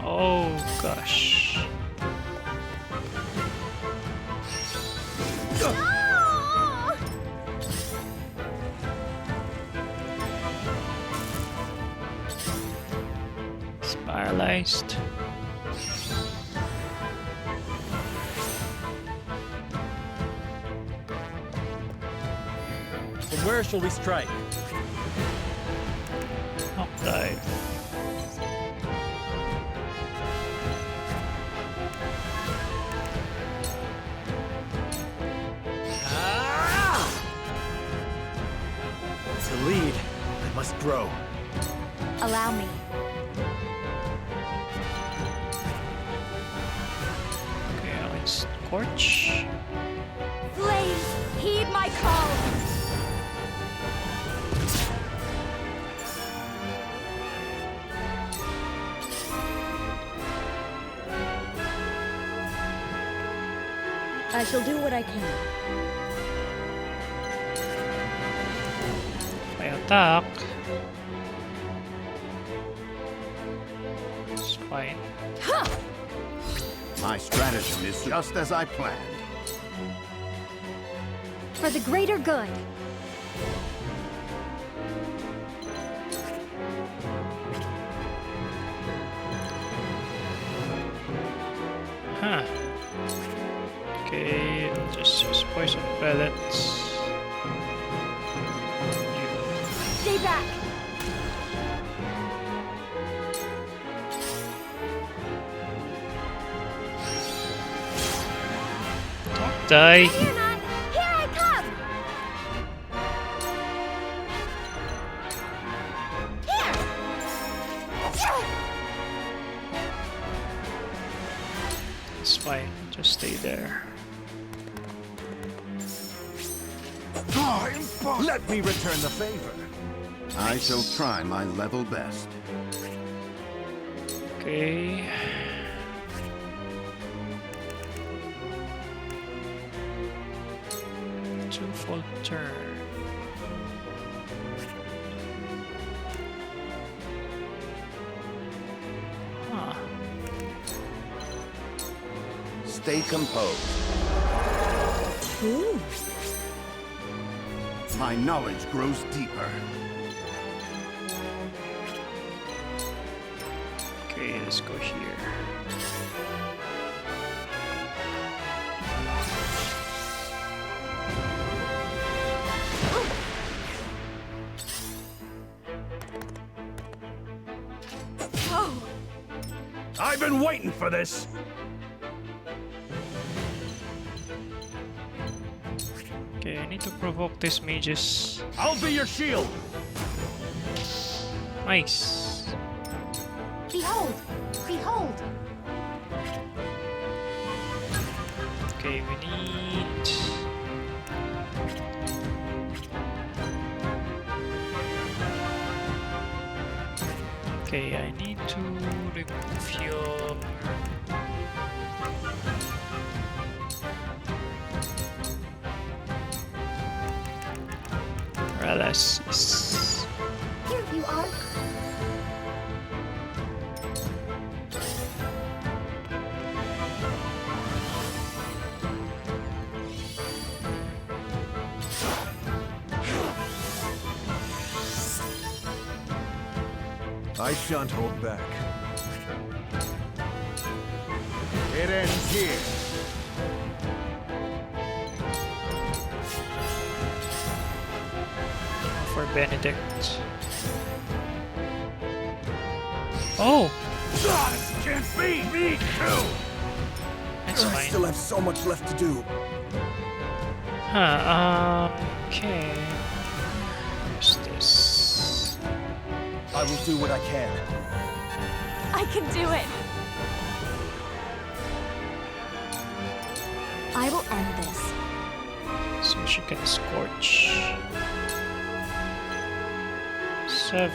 Oh gosh. No! Spiralized. From where shall we strike? Up dive. To lead, I must grow. Allow me. Scorch. Flames, heed my call! I shall do what I can. I attack. It's fine. My stratagem is just as I planned. For the greater good. Huh. Okay, I'll just use poison pellets. Stay back! Don't die. Fear not! Here I come! It's fine. Just stay there. Let me return the favor. I shall try my level best. Okay. Two full turn. Huh. Stay composed. Ooh. My knowledge grows deeper. Okay, let's go here. I've been waiting for this! Okay, I need to provoke these mages. I'll be your shield! Nice. Behold! Behold! Okay, we need... Okay, I need to remove your... paralysis. Here you are! I shan't hold back. It ends here. For Benedict. Oh! This can't be me too! That's I fine. still have so much left to do. Huh, okay. Where's this? I will do what I can. I can do it! I will end this. So she can scorch. 7.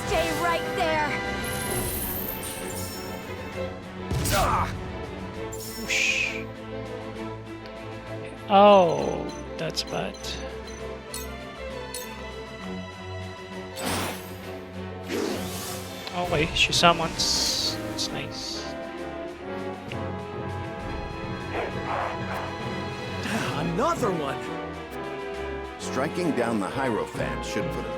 Stay right there! Whoosh. Oh, that's bad. Oh wait, she summons. It's nice. Another one! Striking down the Hierophant should put it.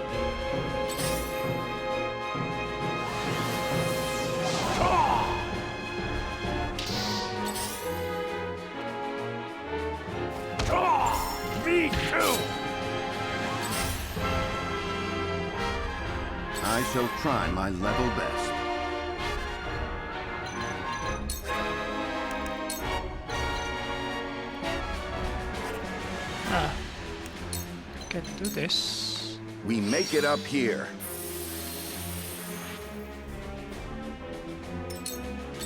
Me too! I shall try my level best. Ah, can do this. We make it up here.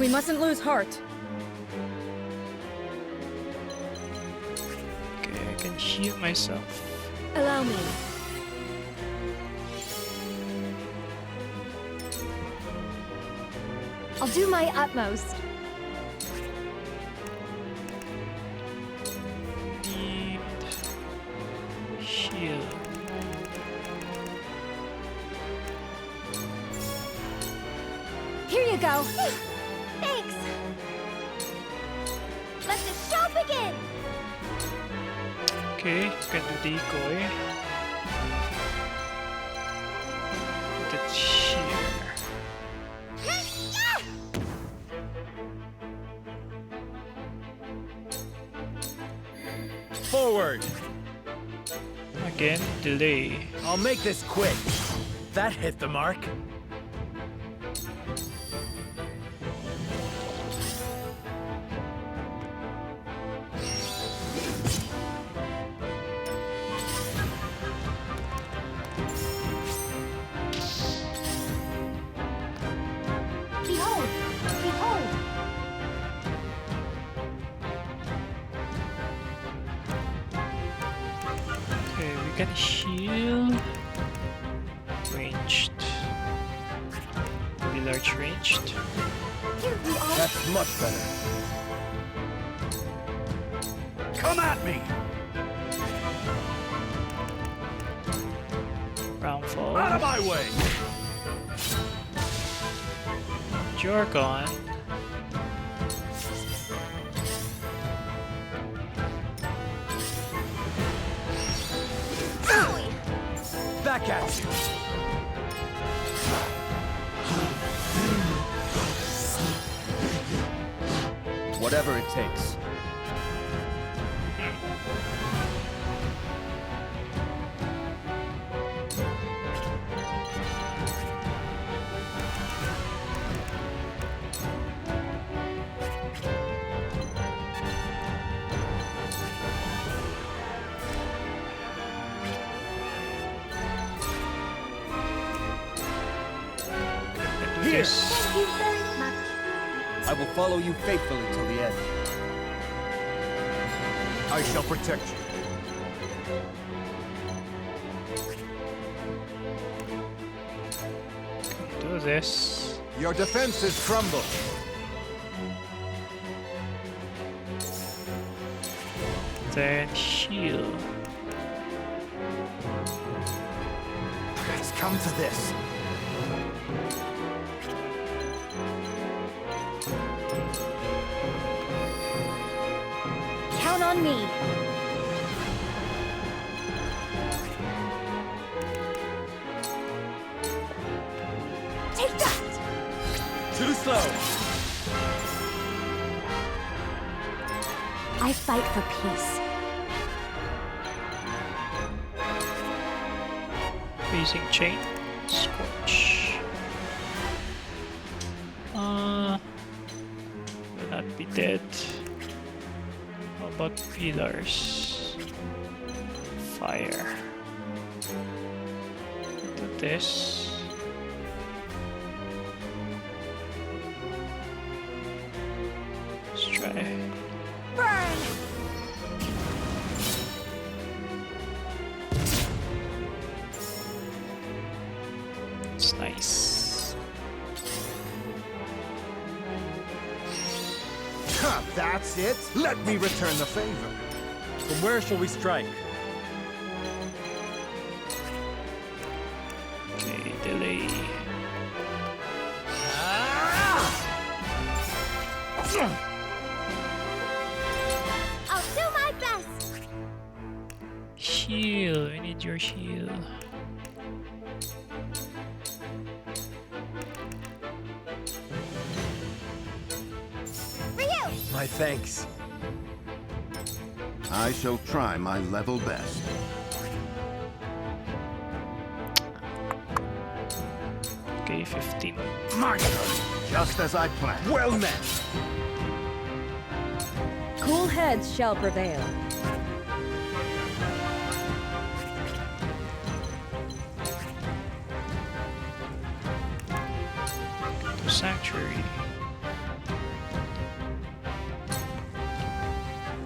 We mustn't lose heart. Okay, I can heal myself. Allow me. I'll do my utmost. Need shield. Here you go. Thanks. Let the show begin. Okay, can do decoy. Put it here. Forward! Again, delay. I'll make this quick. That hit the mark. Behold! Behold! Okay, we can shield. Ranged. Really large ranged. Here we are. That's much better. Come at me! Roundfall. Out of my way! Jorgon. Back at you! Whatever it takes. Can do Here. this. Thank you very much. I will follow you faithfully till the end. I shall protect you. Can do this. Your defenses crumble. Then shield. It's come to this. Count on me. Take that! Too slow! I fight for peace. Facing chain. Scorch. Will not be dead. How about pillars? Fire. Do this. Let's try. Burn! It's nice. Huh, that's it. Let me return the favor. From where shall we strike? Okay, delay. I'll do my best. Shield, we need your shield. For you! My thanks. I shall try my level best. Okay, 15. My turn. Just as I planned. Well met! Cool heads shall prevail. Sanctuary.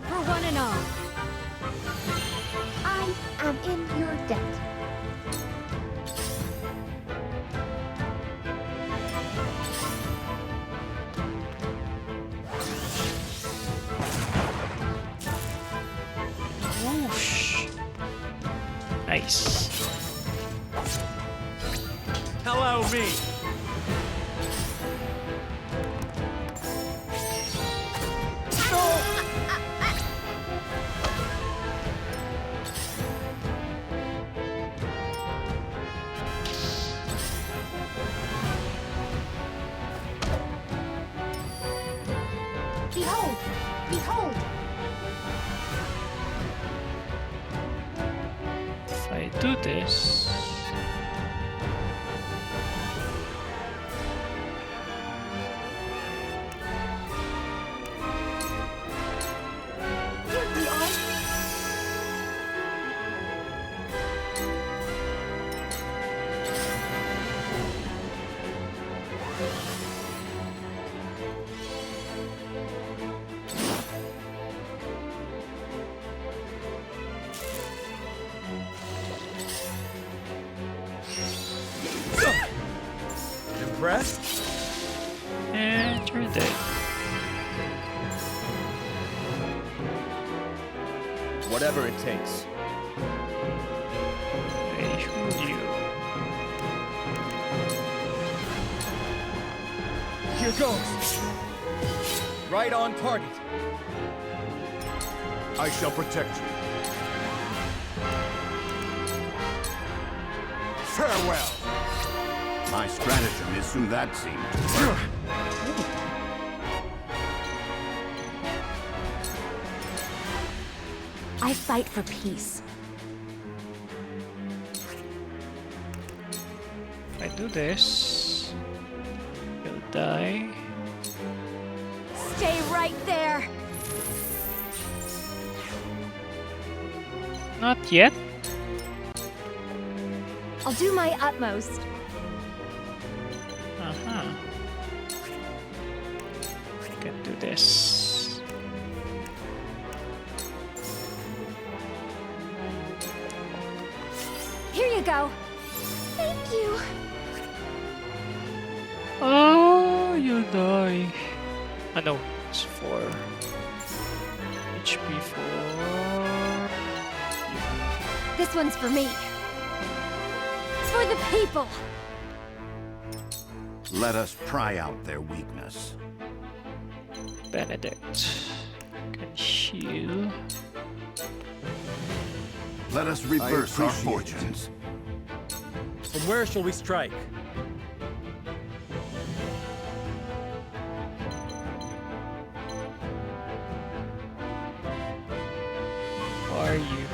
For one and all. Nice. Allow me. Behold! Behold! If I do this... Here we are! Impressed? And you're dead. Whatever it takes. I fooled you. Here goes. Right on target. I shall protect you. Farewell. My stratagem is soon that seemed to work. I fight for peace. If I do this... You'll die. Stay right there! Not yet. I'll do my utmost. Uh-huh. I can do this. Here you go. Thank you! Oh, you'll die. Ah no, it's 4 HP for... This one's for me. For the people. Let us pry out their weakness. Benedict can heal. Let us reverse our appreciate fortunes. From where shall we strike? Who are you?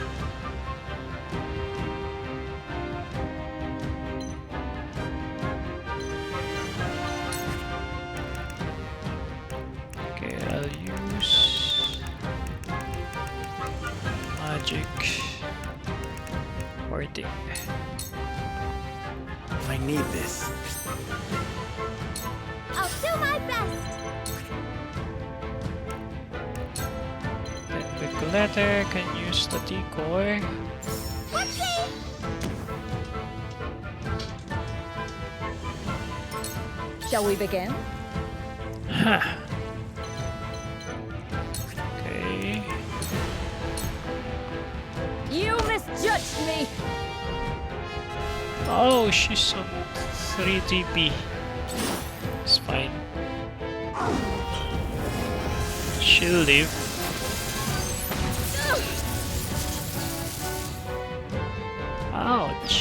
Okay, I'll use magic wording. I need this. I'll do my best! Then Vicoletta can use the decoy. Whoopsie! Shall we begin? Huh. Okay. You misjudged me! Oh, she's on 3 DP. It's fine. She'll live. Ouch.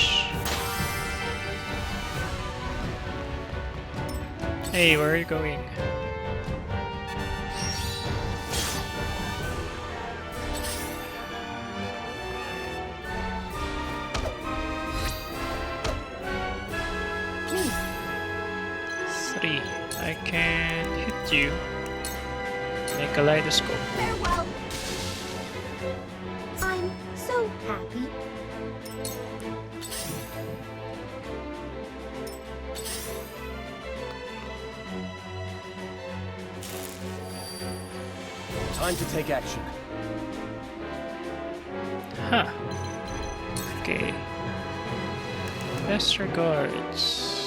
Hey, where are you going? I can hit you. Make a kaleidoscope. Farewell! I'm so happy. Time to take action. Huh. Okay. Best regards.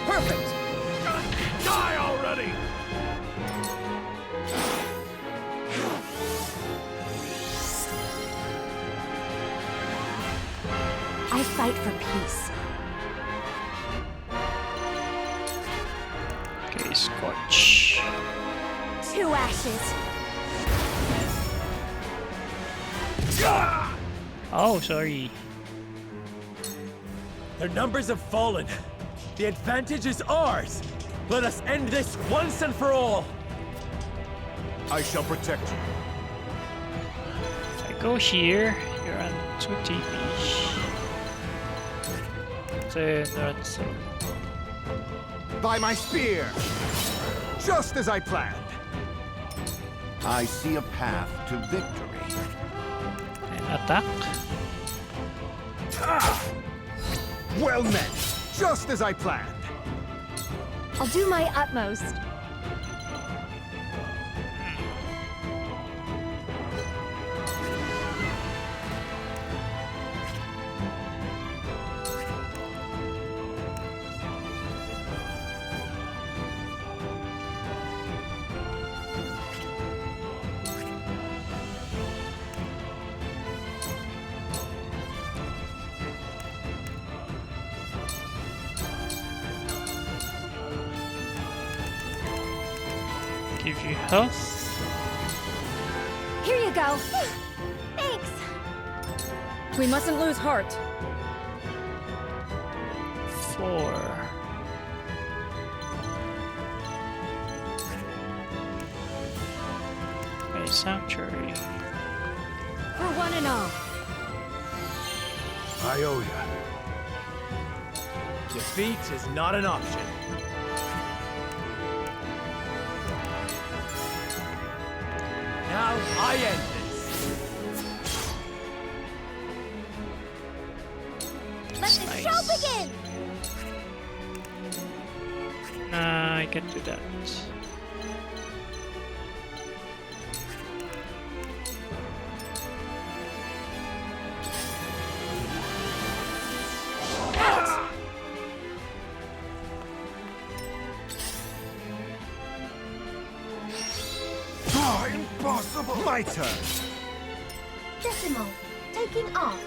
Perfect! Die already! peace. Okay, Scorch. To ashes. Oh, sorry. Their numbers have fallen. The advantage is ours. Let us end this once and for all. I shall protect you. If I go here, you're on 2 TP. Then run through. By my spear! Just as I planned. I see a path to victory. And attack. Well met! Just as I planned. I'll do my utmost. Give you health. Here you go. Thanks. We mustn't lose heart. 4. A sanctuary. For one and all. I owe you. Defeat is not an option. Now I end this. Let the show begin! Nah, I can do that. Impossible! My turn! Decimal, taking off.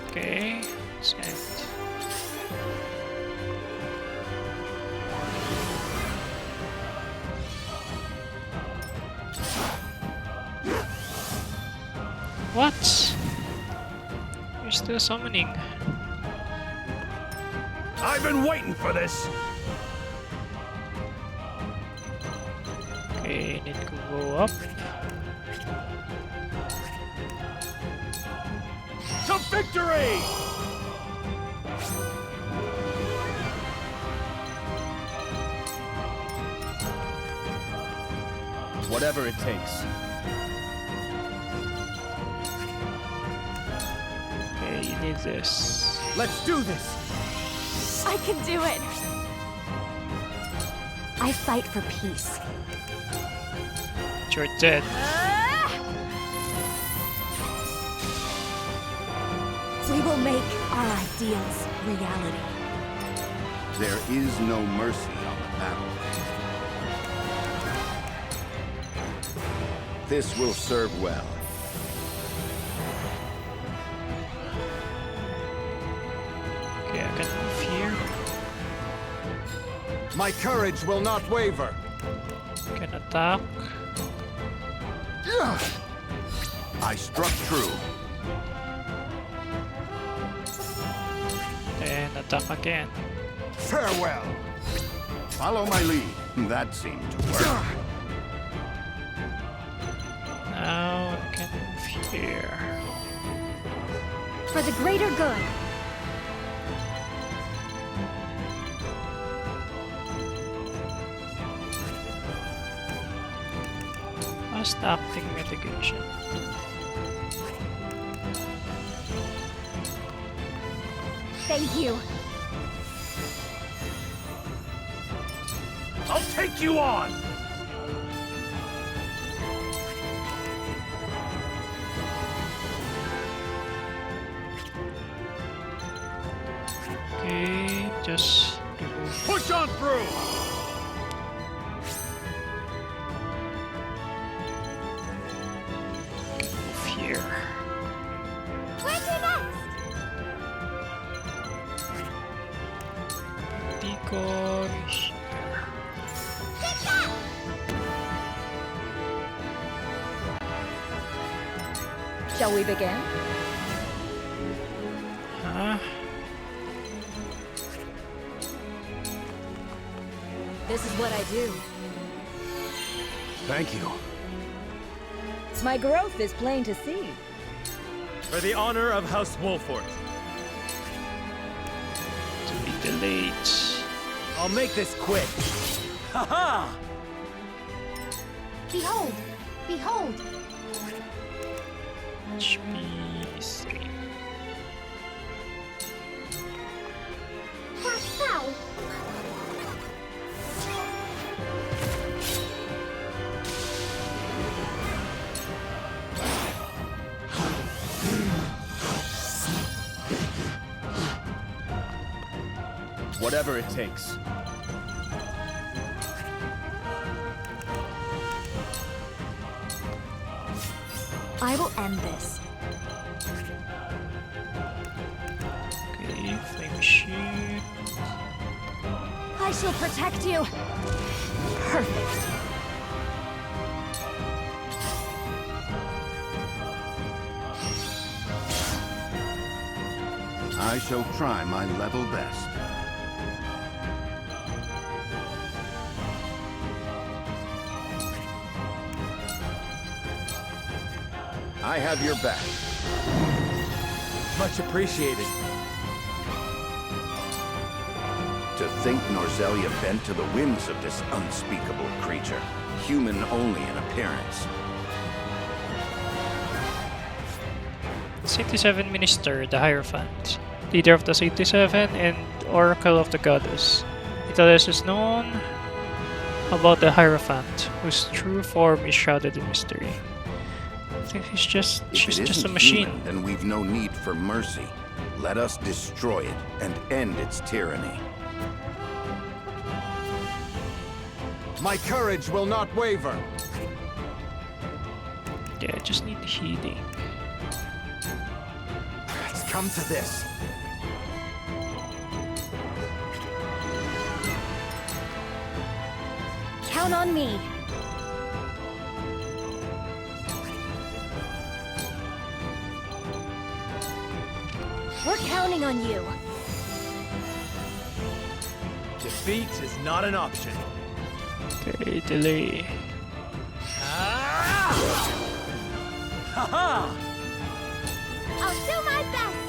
Okay, send. What? You're still summoning. I've been waiting for this. Okay, need to go up. To victory! Whatever it takes. Okay, you need this. Let's do this. I can do it. I fight for peace. You're dead. We will make our ideals reality. There is no mercy on the battle. This will serve well. Okay, I can move here. My courage will not waver. Can attack. I struck true. Then attack again. Farewell. Follow my lead. That seemed to work. Now I can move here. For the greater good. Fast acting mitigation. Thank you. I'll take you on! Okay, just remove. Push on through! Move here. Where to next? icons. Shall we begin? Huh? This is what I do. Thank you. My growth is plain to see. For the honor of House Wolfort. To be delayed. I'll make this quick. Haha! Behold! Behold! HP 3. Cast spell! Whatever it takes. I will end this. Okay, flame shield. I shall protect you. Perfect. I shall try my level best. I have your back. Much appreciated. To think Norzelia bent to the whims of this unspeakable creature, human only in appearance. 87 Minister, the Hierophant, leader of the 87 and Oracle of the Goddess. Little else is known about the Hierophant, whose true form is shrouded in mystery. I think she's just a machine. Human, then we've no need for mercy. Let us destroy it and end its tyranny. My courage will not waver. Yeah, I just need healing. It's come to this. Count on me. We're counting on you. Defeat is not an option. Okay, delay. Haha! I'll do my best!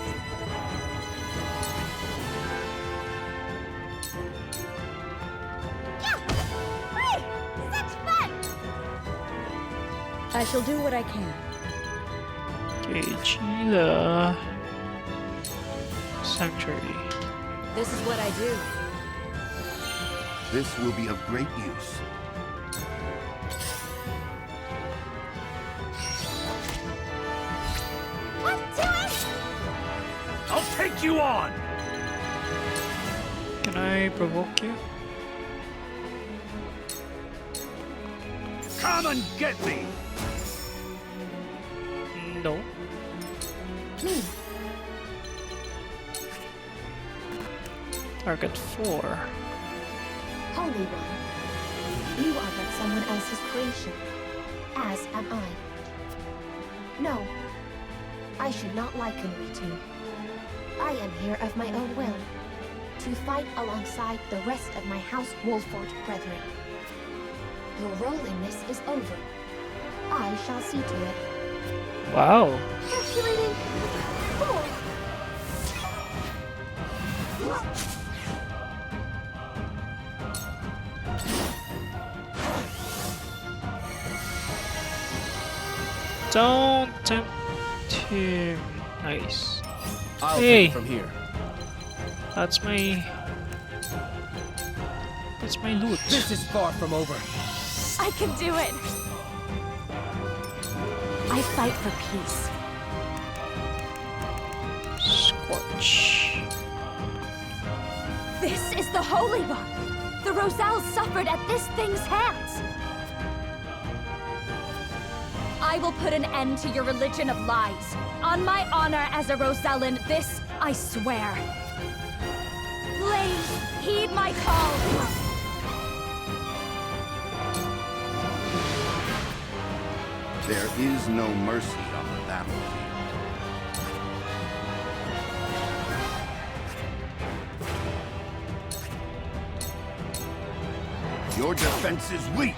Yeah! Hey! Such fun! I shall do what I can. Okay, Sheila. Sanctuary. This is what I do. This will be of great use. I'll take you on! Can I provoke you? Come and get me! No. Me. Target 4. Holy One, you are but someone else's creation, as am I. No, I should not liken we two. I am here of my own will, to fight alongside the rest of my House Wolfort brethren. Your role in this is over. I shall see to it. Wow. Calculating 4. Don't tempt him. Nice. I'll Hey. take it from here. That's my loot. This is far from over. I can do it. I fight for peace. Scorch. This is the Holy One. The Roselle suffered at this thing's hands. I will put an end to your religion of lies. On my honor as a Rosellan, this I swear. Flames, heed my call. There is no mercy on the battlefield. Your defense is weak.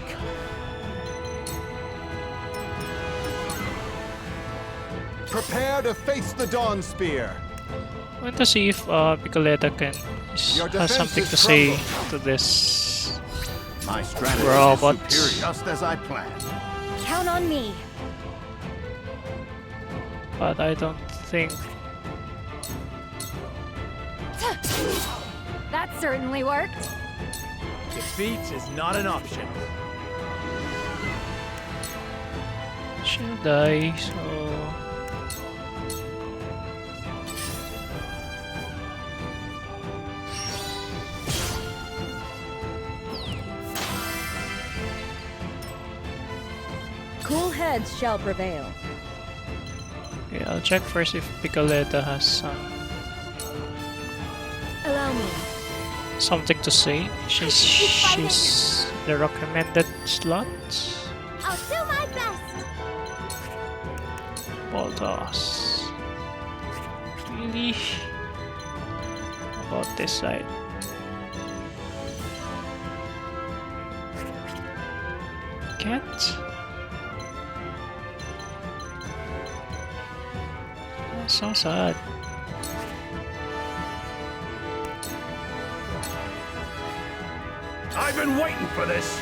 Prepare to face the Dawn Spear. I want to see if Picoletta has something to say to this My strategy robot. is superior, just as I planned. Count on me. But I don't think. That certainly worked. Defeat is not an option. She'll die, so. Cool heads shall prevail. Okay, I'll check first if Picoletta has Allow me. something to say. She's the recommended slot. I'll do my best. Ball toss. Really? About this side. Cat? Oh, so sad. I've been waiting for this.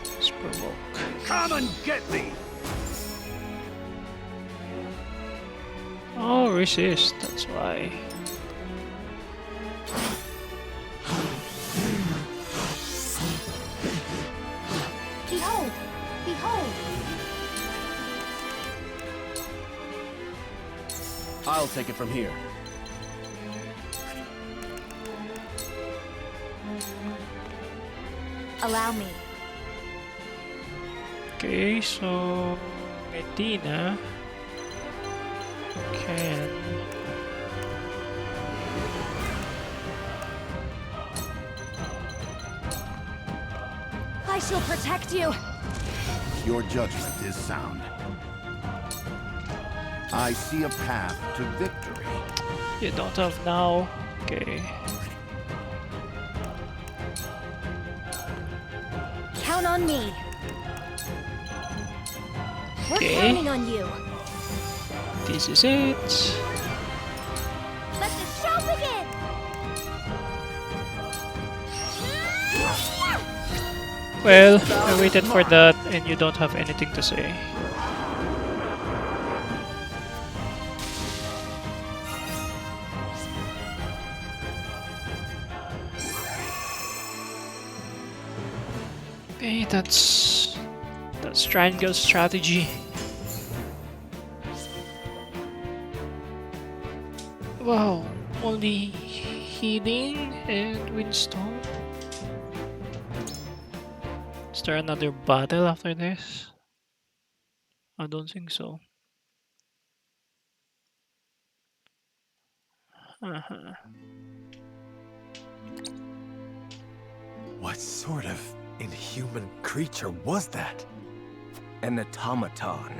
Let's provoke. Come and get me. Oh, resist, that's why. Behold! Behold! I'll take it from here. Allow me. Okay, so Medina can I shall protect you. Your judgment is sound. I see a path to victory. you don't have now. Okay. Count on me. We're Okay. counting on you. This is it. Let the show begin. Well, I waited for that and you don't have anything to say. Okay, that's triangle strategy. Wow, only healing and windstone. Is there another battle after this? I don't think so. What sort of inhuman creature was that? An automaton,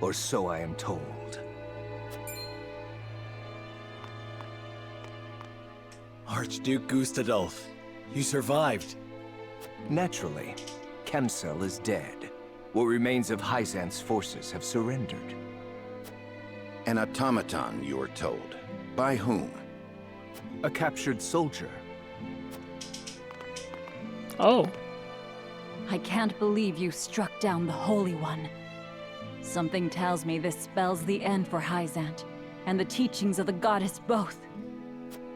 or so I am told. Archduke Gustadolf, you survived. Naturally, Kemsel is dead. What remains of Hyzan's forces have surrendered. An automaton, you were told. By whom? A captured soldier. Oh. I can't believe you struck down the Holy One. Something tells me this spells the end for Hyzant, and the teachings of the goddess both.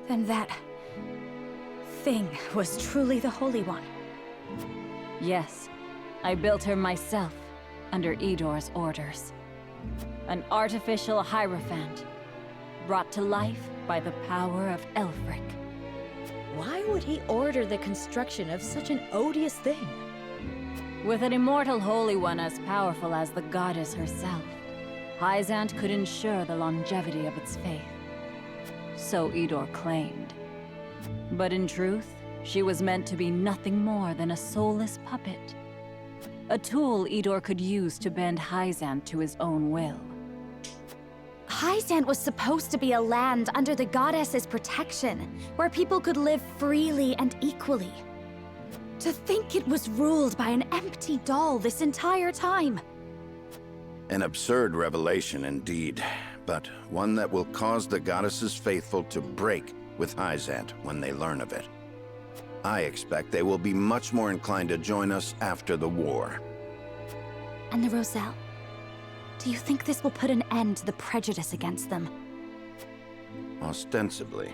Then that thing was truly the Holy One. Yes, I built her myself, under Edor's orders. An artificial Hierophant, brought to life by the power of Elfric. Why would he order the construction of such an odious thing? With an immortal Holy One as powerful as the goddess herself, Hyzant could ensure the longevity of its faith. So Edor claimed. But in truth, she was meant to be nothing more than a soulless puppet. A tool Idor could use to bend Hyzant to his own will. Hyzant was supposed to be a land under the goddess's protection, where people could live freely and equally. To think it was ruled by an empty doll this entire time. An absurd revelation indeed, but one that will cause the goddess's faithful to break with Hyzant when they learn of it. I expect they will be much more inclined to join us after the war. And the Roselle? Do you think this will put an end to the prejudice against them? Ostensibly.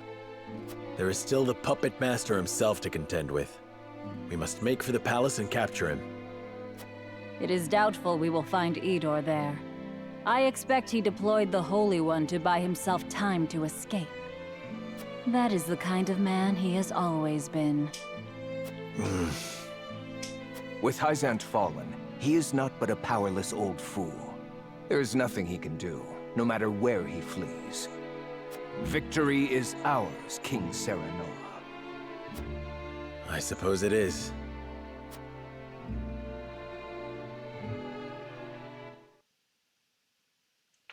There is still the puppet master himself to contend with. We must make for the palace and capture him. It is doubtful we will find Idor there. I expect he deployed the Holy One to buy himself time to escape. That is the kind of man he has always been. With Hyzant fallen, he is not but a powerless old fool. There is nothing he can do, no matter where he flees. Victory is ours, King Serenoa. I suppose it is.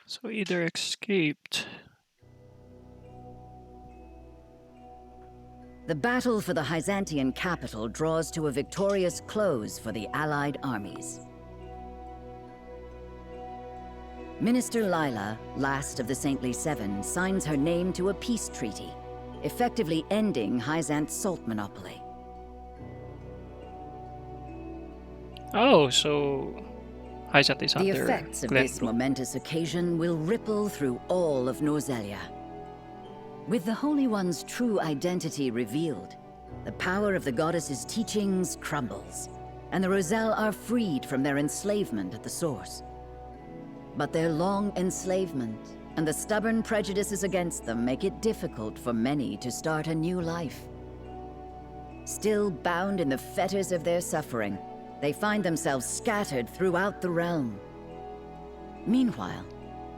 So either escaped. The battle for the Hyzantian capital draws to a victorious close for the Allied armies. Minister Lila, last of the Saintly Seven, signs her name to a peace treaty, effectively ending Hyzant's salt monopoly. Oh, so Hyzant is The under effects of Glenbrook. this momentous occasion will ripple through all of Norzelia. With the Holy One's true identity revealed, the power of the goddess's teachings crumbles, and the Roselle are freed from their enslavement at the source. But their long enslavement and the stubborn prejudices against them make it difficult for many to start a new life. Still bound in the fetters of their suffering, they find themselves scattered throughout the realm. Meanwhile,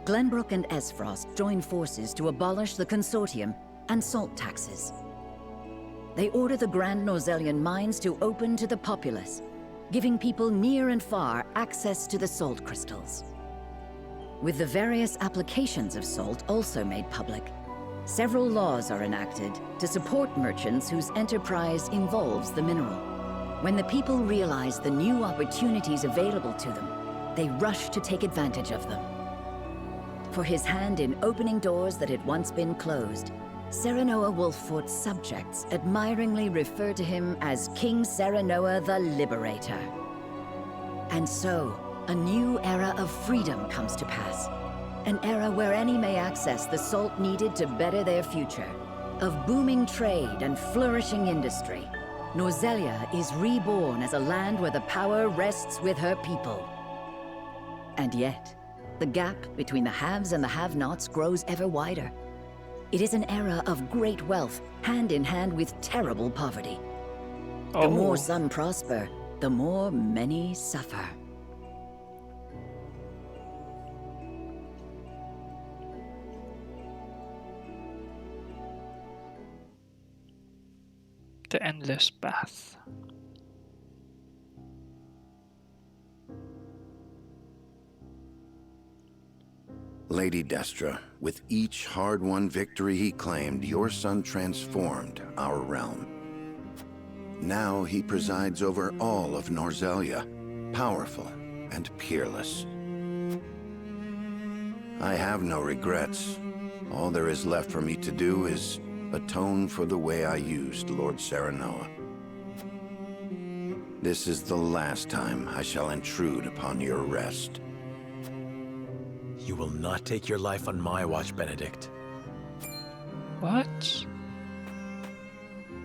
Glenbrook and Esfrost join forces to abolish the Consortium and salt taxes. They order the Grand Norzelian mines to open to the populace, giving people near and far access to the salt crystals. With the various applications of salt also made public, several laws are enacted to support merchants whose enterprise involves the mineral. When the people realize the new opportunities available to them, they rush to take advantage of them. For his hand in opening doors that had once been closed, Serenoa Wolffort's subjects admiringly refer to him as King Serenoa the Liberator. And so, a new era of freedom comes to pass. An era where any may access the salt needed to better their future. Of booming trade and flourishing industry, Norzelia is reborn as a land where the power rests with her people. And yet, the gap between the haves and the have-nots grows ever wider. It is an era of great wealth, hand in hand with terrible poverty. The more some prosper, the more many suffer. The endless path. Lady Destra, with each hard-won victory he claimed, your son transformed our realm. Now he presides over all of Norzelia, powerful and peerless. I have no regrets. All there is left for me to do is atone for the way I used Lord Serenoa. This is the last time I shall intrude upon your rest. You will not take your life on my watch, Benedict. What?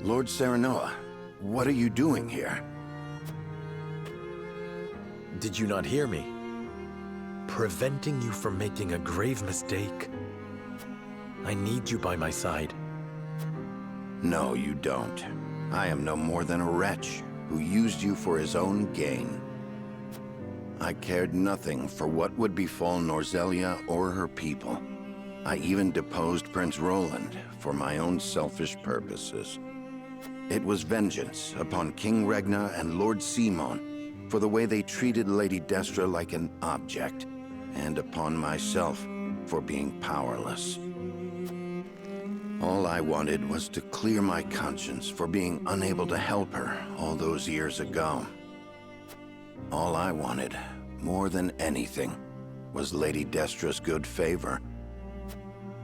Lord Serenoa, what are you doing here? Did you not hear me? Preventing you from making a grave mistake. I need you by my side. No, you don't. I am no more than a wretch who used you for his own gain. I cared nothing for what would befall Norzelia or her people. I even deposed Prince Roland for my own selfish purposes. It was vengeance upon King Regna and Lord Simon, for the way they treated Lady Destra like an object, and upon myself for being powerless. All I wanted was to clear my conscience for being unable to help her all those years ago. All I wanted, more than anything, was Lady Destra's good favor.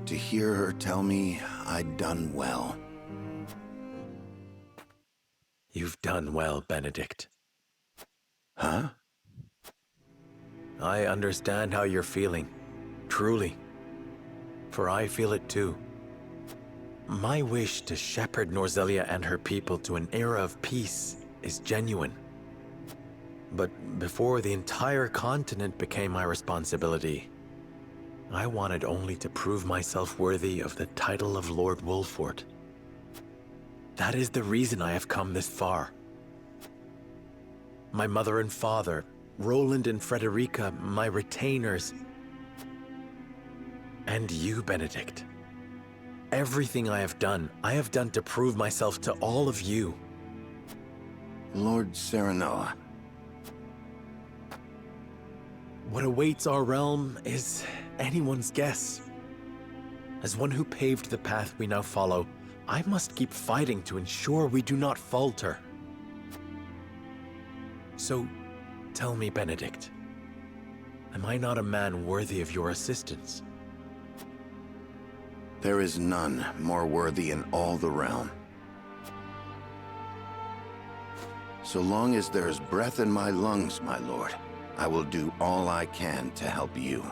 To hear her tell me I'd done well. You've done well, Benedict. Huh? I understand how you're feeling, truly. For I feel it too. My wish to shepherd Norzelia and her people to an era of peace is genuine. But before the entire continent became my responsibility, I wanted only to prove myself worthy of the title of Lord Wolfort. That is the reason I have come this far. My mother and father, Roland and Frederica, my retainers, and you, Benedict. Everything I have done to prove myself to all of you. Lord Serenoa. What awaits our realm is anyone's guess. As one who paved the path we now follow, I must keep fighting to ensure we do not falter. So, tell me, Benedict, am I not a man worthy of your assistance? There is none more worthy in all the realm. So long as there's breath in my lungs, my lord, I will do all I can to help you.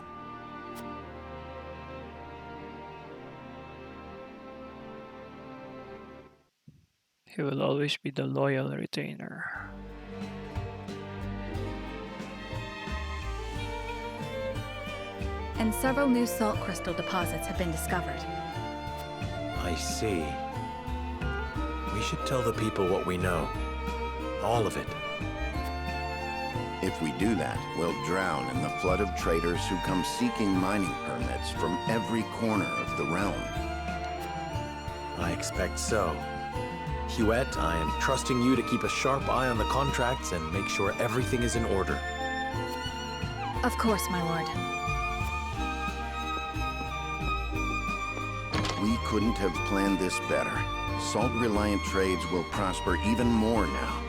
He will always be the loyal retainer. And several new salt crystal deposits have been discovered. I see. We should tell the people what we know. All of it. If we do that, we'll drown in the flood of traders who come seeking mining permits from every corner of the realm. I expect so. Huette, I am trusting you to keep a sharp eye on the contracts and make sure everything is in order. Of course, my lord. We couldn't have planned this better. Salt-reliant trades will prosper even more now.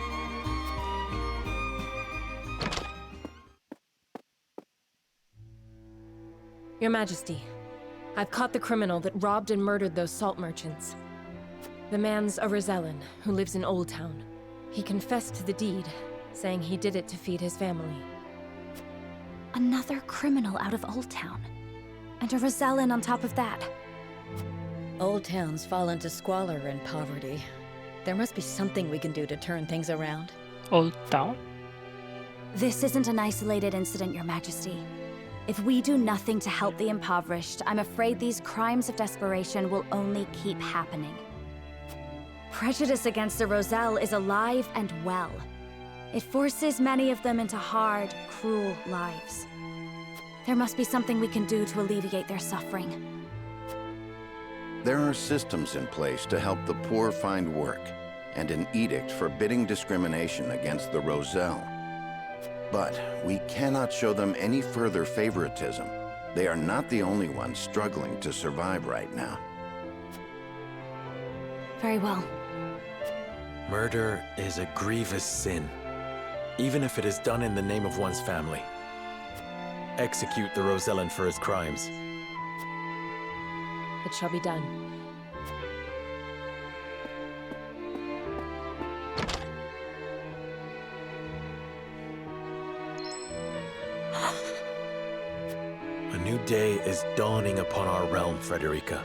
Your Majesty, I've caught the criminal that robbed and murdered those salt merchants. The man's a Rosellan who lives in Old Town. He confessed to the deed, saying he did it to feed his family. Another criminal out of Old Town. And a Rosellan on top of that. Old Town's fallen to squalor and poverty. There must be something we can do to turn things around. Old Town? This isn't an isolated incident, Your Majesty. If we do nothing to help the impoverished, I'm afraid these crimes of desperation will only keep happening. Prejudice against the Roselle is alive and well. It forces many of them into hard, cruel lives. There must be something we can do to alleviate their suffering. There are systems in place to help the poor find work, and an edict forbidding discrimination against the Roselle. But we cannot show them any further favoritism. They are not the only ones struggling to survive right now. Very well. Murder is a grievous sin, even if it is done in the name of one's family. Execute the Rosellan for his crimes. It shall be done. A new day is dawning upon our realm, Frederica.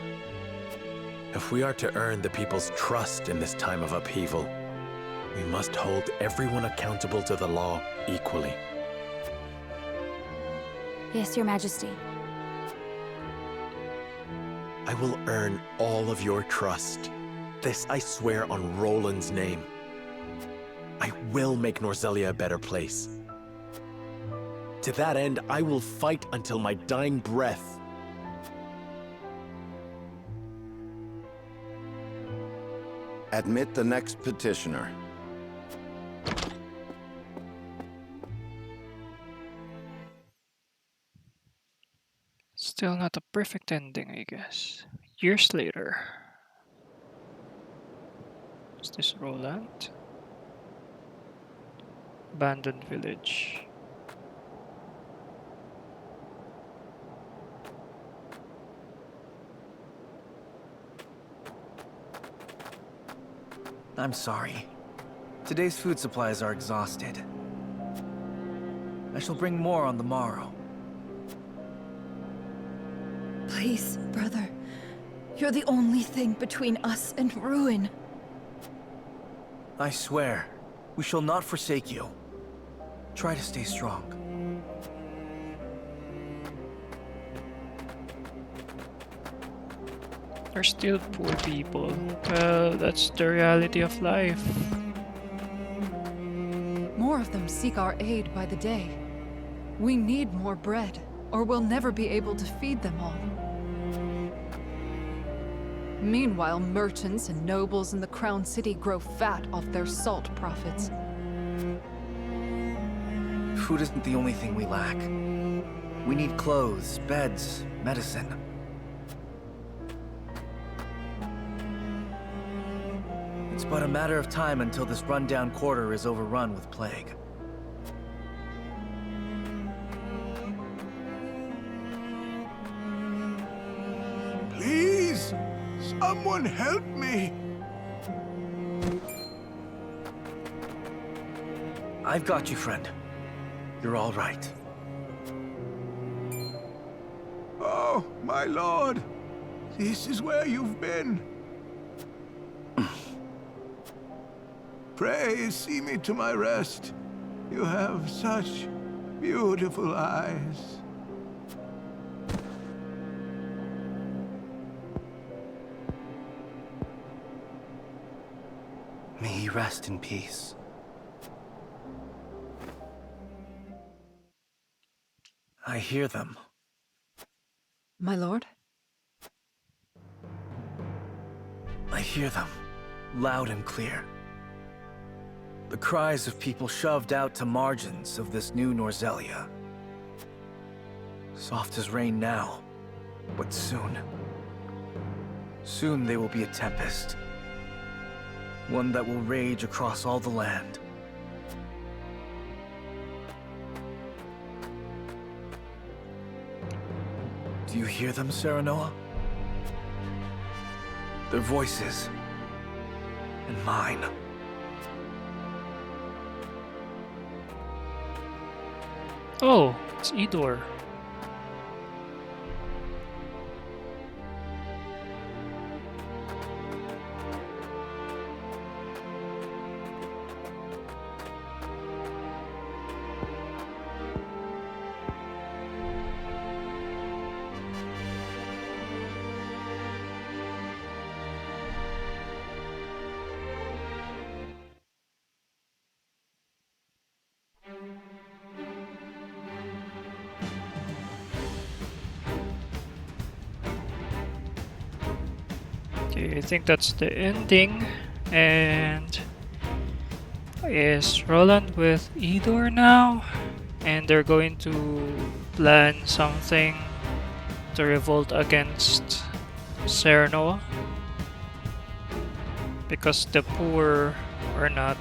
If we are to earn the people's trust in this time of upheaval, we must hold everyone accountable to the law equally. Yes, Your Majesty. I will earn all of your trust. This I swear on Roland's name. I will make Norzelia a better place. To that end, I will fight until my dying breath. Admit the next petitioner. Still not a perfect ending, I guess. Years later. Is this Roland? Abandoned village. I'm sorry. Today's food supplies are exhausted. I shall bring more on the morrow. Please, brother. You're the only thing between us and ruin. I swear, we shall not forsake you. Try to stay strong. They're still poor people. Well, that's the reality of life. More of them seek our aid by the day. We need more bread, or we'll never be able to feed them all. Meanwhile, merchants and nobles in the Crown City grow fat off their salt profits. Food isn't the only thing we lack. We need clothes, beds, medicine. It's but a matter of time until this rundown quarter is overrun with plague. Please, someone help me. I've got you, friend. You're all right. Oh, my lord. This is where you've been. Pray see me to my rest. You have such beautiful eyes. May he rest in peace. I hear them. My lord? I hear them, loud and clear. The cries of people shoved out to margins of this new Norzelia. Soft as rain now, but soon. Soon there will be a tempest. One that will rage across all the land. Do you hear them, Serenoa? Their voices. And mine. Oh, it's Idor. Okay, I think that's the ending. And is Roland with Idor now? And they're going to plan something to revolt against Serenoa? Because the poor are not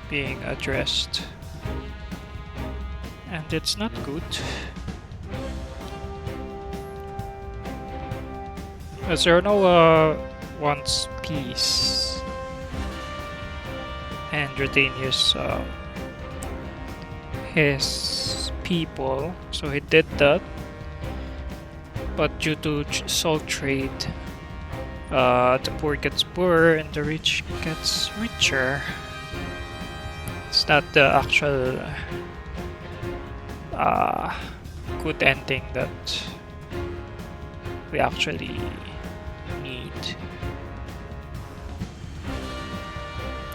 being addressed. And it's not good. Serenoa wants peace and retain his people, so he did that. But due to salt trade, the poor gets poorer and the rich gets richer. It's not the actual good ending that we actually need.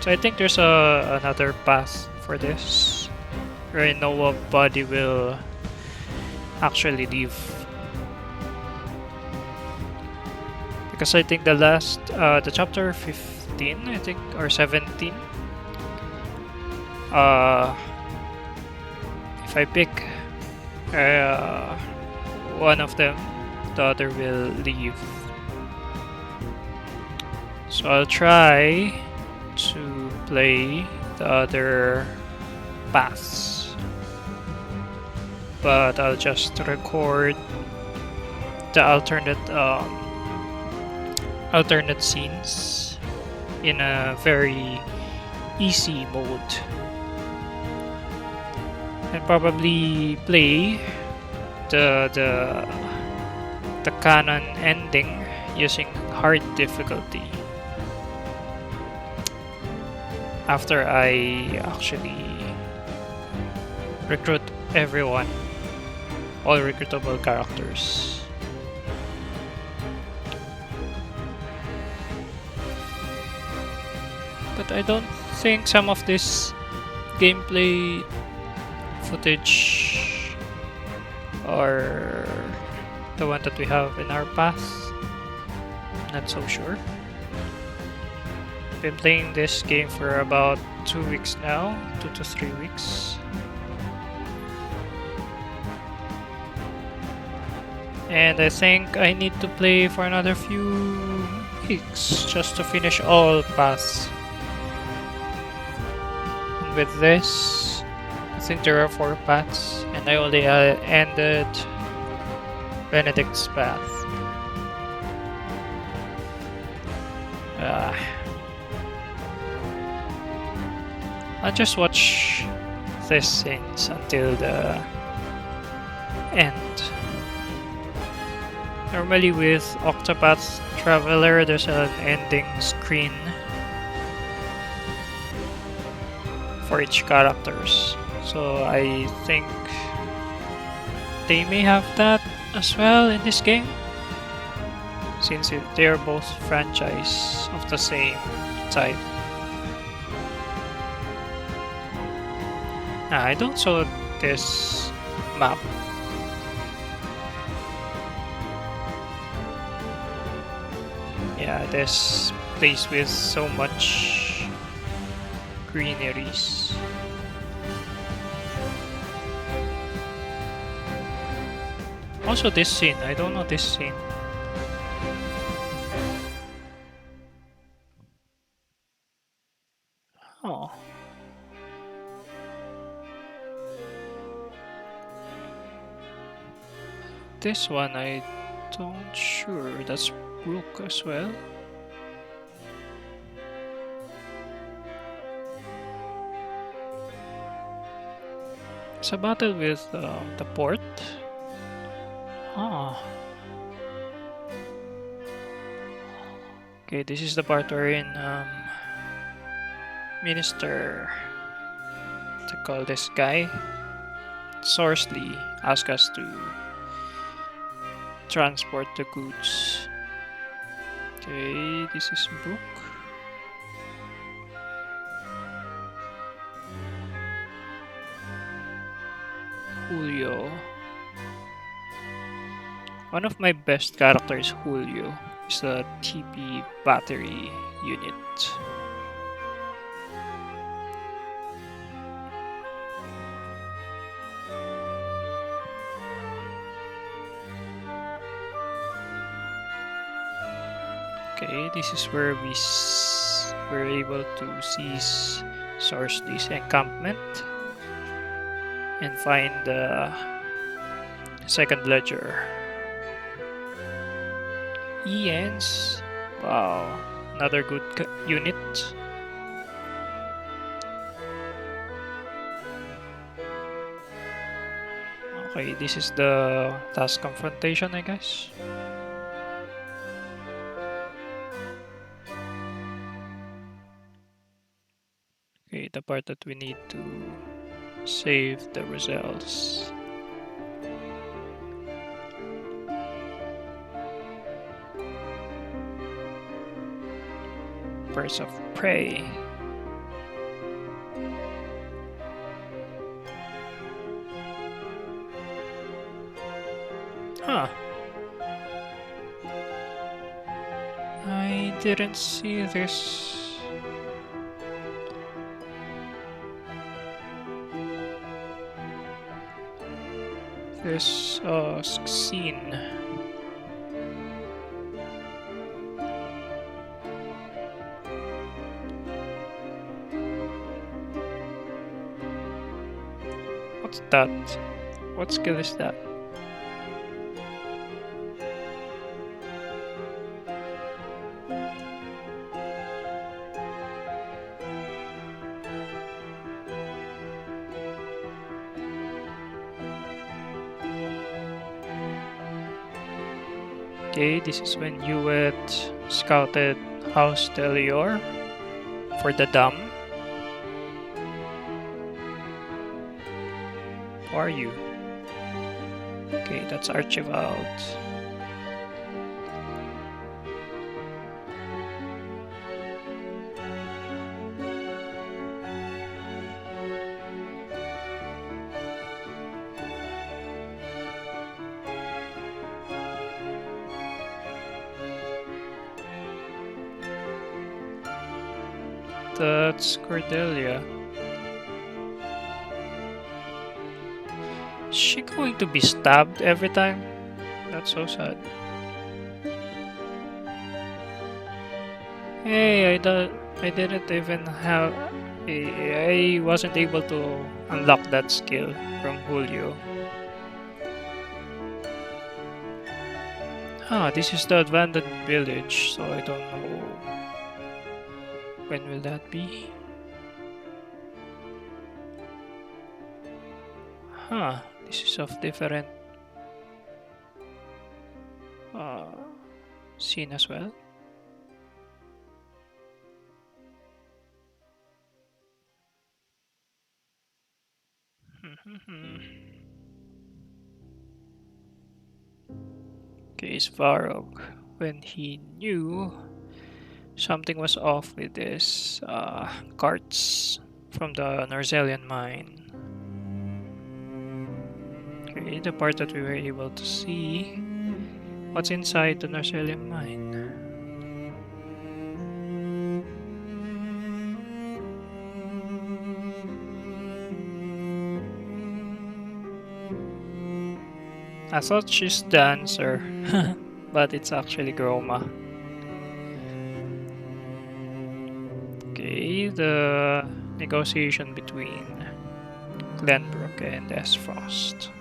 So I think there's another path for this, where nobody will actually leave. Because I think the last, the chapter 15, I think, or 17, if I pick one of them, the other will leave. So I'll try to play the other paths, but I'll just record the alternate scenes in a very easy mode, and probably play the canon ending using hard difficulty after I actually recruit everyone, all recruitable characters. But I don't think some of this gameplay footage are the one that we have in our path. Not so sure. Been playing this game for about 2 weeks now, 2 to 3 weeks. And I think I need to play for another few weeks just to finish all paths. And with this, I think there are 4 paths, and I only ended Benedict's path. I'll just watch these scenes until the end. Normally with Octopath Traveler, there's an ending screen for each characters. So I think they may have that as well in this game, since they are both franchise of the same type. I don't saw this map. Yeah, this place with so much greeneries. Also this scene, I don't know this scene. Oh. This one I don't sure. That's Brook as well. It's a battle with the port. Ah. Okay, this is the part wherein Minister, to call this guy, Sorsley, asked us to transport the goods. Okay, this is Brook. Julio. One of my best characters, Julio, is the TP battery unit. Okay, this is where we're able to seize Sorsley's encampment and find the second ledger. Ian's, wow, another good unit. Okay, this is the task confrontation, I guess. Okay, the part that we need to save the Roselles. Birds of Prey. Huh. I didn't see this. This scene. What's that? What skill is that? Okay, this is when you had scouted House Delior for the dam. Who are you? Okay, that's Archibald. That's Cordelia. Is she going to be stabbed every time? That's so sad. Hey, I didn't even have. I wasn't able to unlock that skill from Julio. This is the abandoned village, so I don't know when will that be. This is of different scene as well. Okay, Svarog, when he knew something was off with his carts from the Norzelian mine. Okay, the part that we were able to see what's inside the Norzelian mine. I thought she's dancer, but it's actually Groma. Okay, the negotiation between Glenbrook and S-Frost.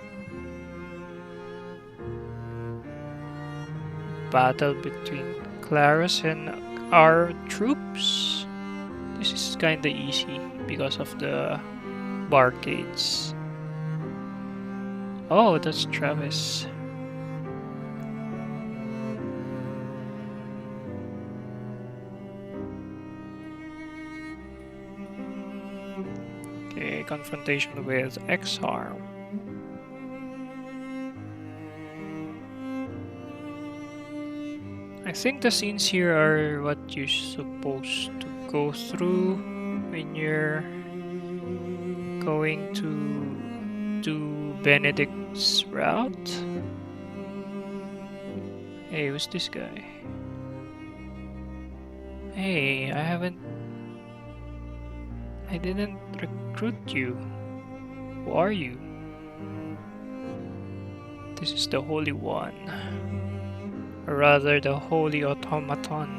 Battle between Clarus and our troops. This is kinda easy because of the barricades. Oh, that's Travis. Okay, confrontation with X-Harm. I think the scenes here are what you're supposed to go through when you're going to do Benedict's route. Hey, who's this guy? Hey, I didn't recruit you. Who are you? This is the Holy One. Or rather, the Holy Automaton.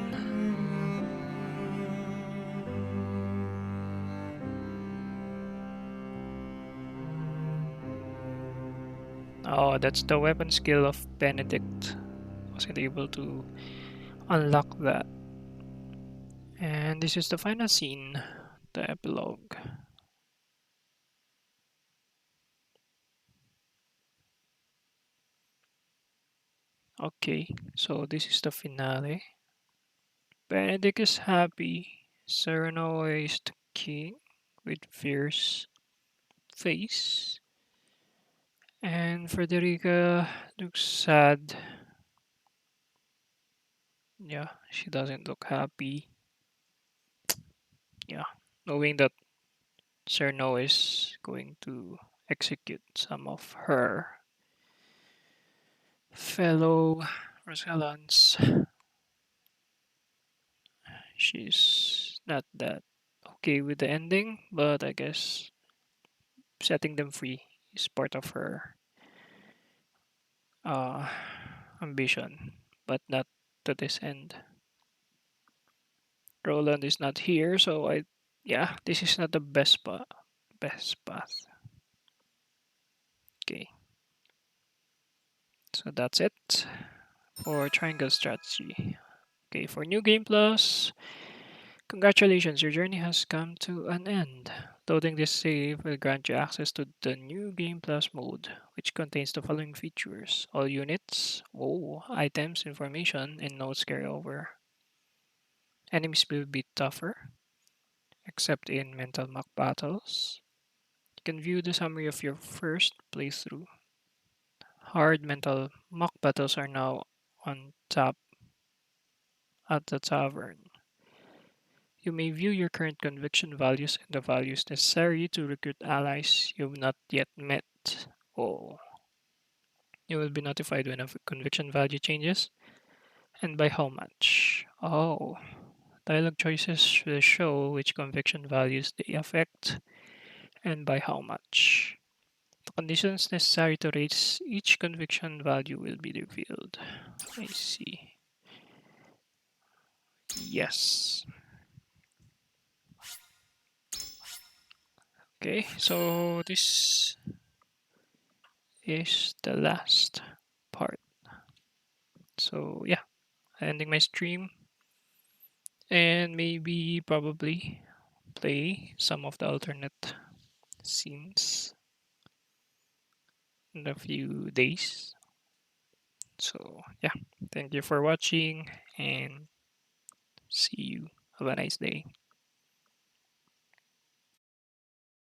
Oh, that's the weapon skill of Benedict. Wasn't able to unlock that. And this is the final scene, the epilogue. Okay, so this is the finale. Benedict is happy. Cyrano is the king with fierce face. And Frederica looks sad. Yeah, she doesn't look happy. Yeah, knowing that Cyrano is going to execute some of her fellow Rosellans. She's not that okay with the ending, but I guess setting them free is part of her uh, ambition, but not to this end. Roland is not here, so yeah, this is not the best path. Okay. So that's it for Triangle Strategy. Okay, for New Game Plus, congratulations, your journey has come to an end. Loading this save will grant you access to the New Game Plus mode, which contains the following features. All units, items, information, and notes carry over. Enemies will be tougher, except in mental mock battles. You can view the summary of your first playthrough. Hard mental mock battles are now on tap at the tavern. You may view your current conviction values and the values necessary to recruit allies you've not yet met. Oh. You will be notified when a conviction value changes and by how much. Oh. Dialogue choices will show which conviction values they affect and by how much. The conditions necessary to raise each conviction value will be revealed. I see. Yes. Okay, so this is the last part. So yeah, ending my stream and maybe probably play some of the alternate scenes in a few days. So yeah, thank you for watching and see you. Have a nice day.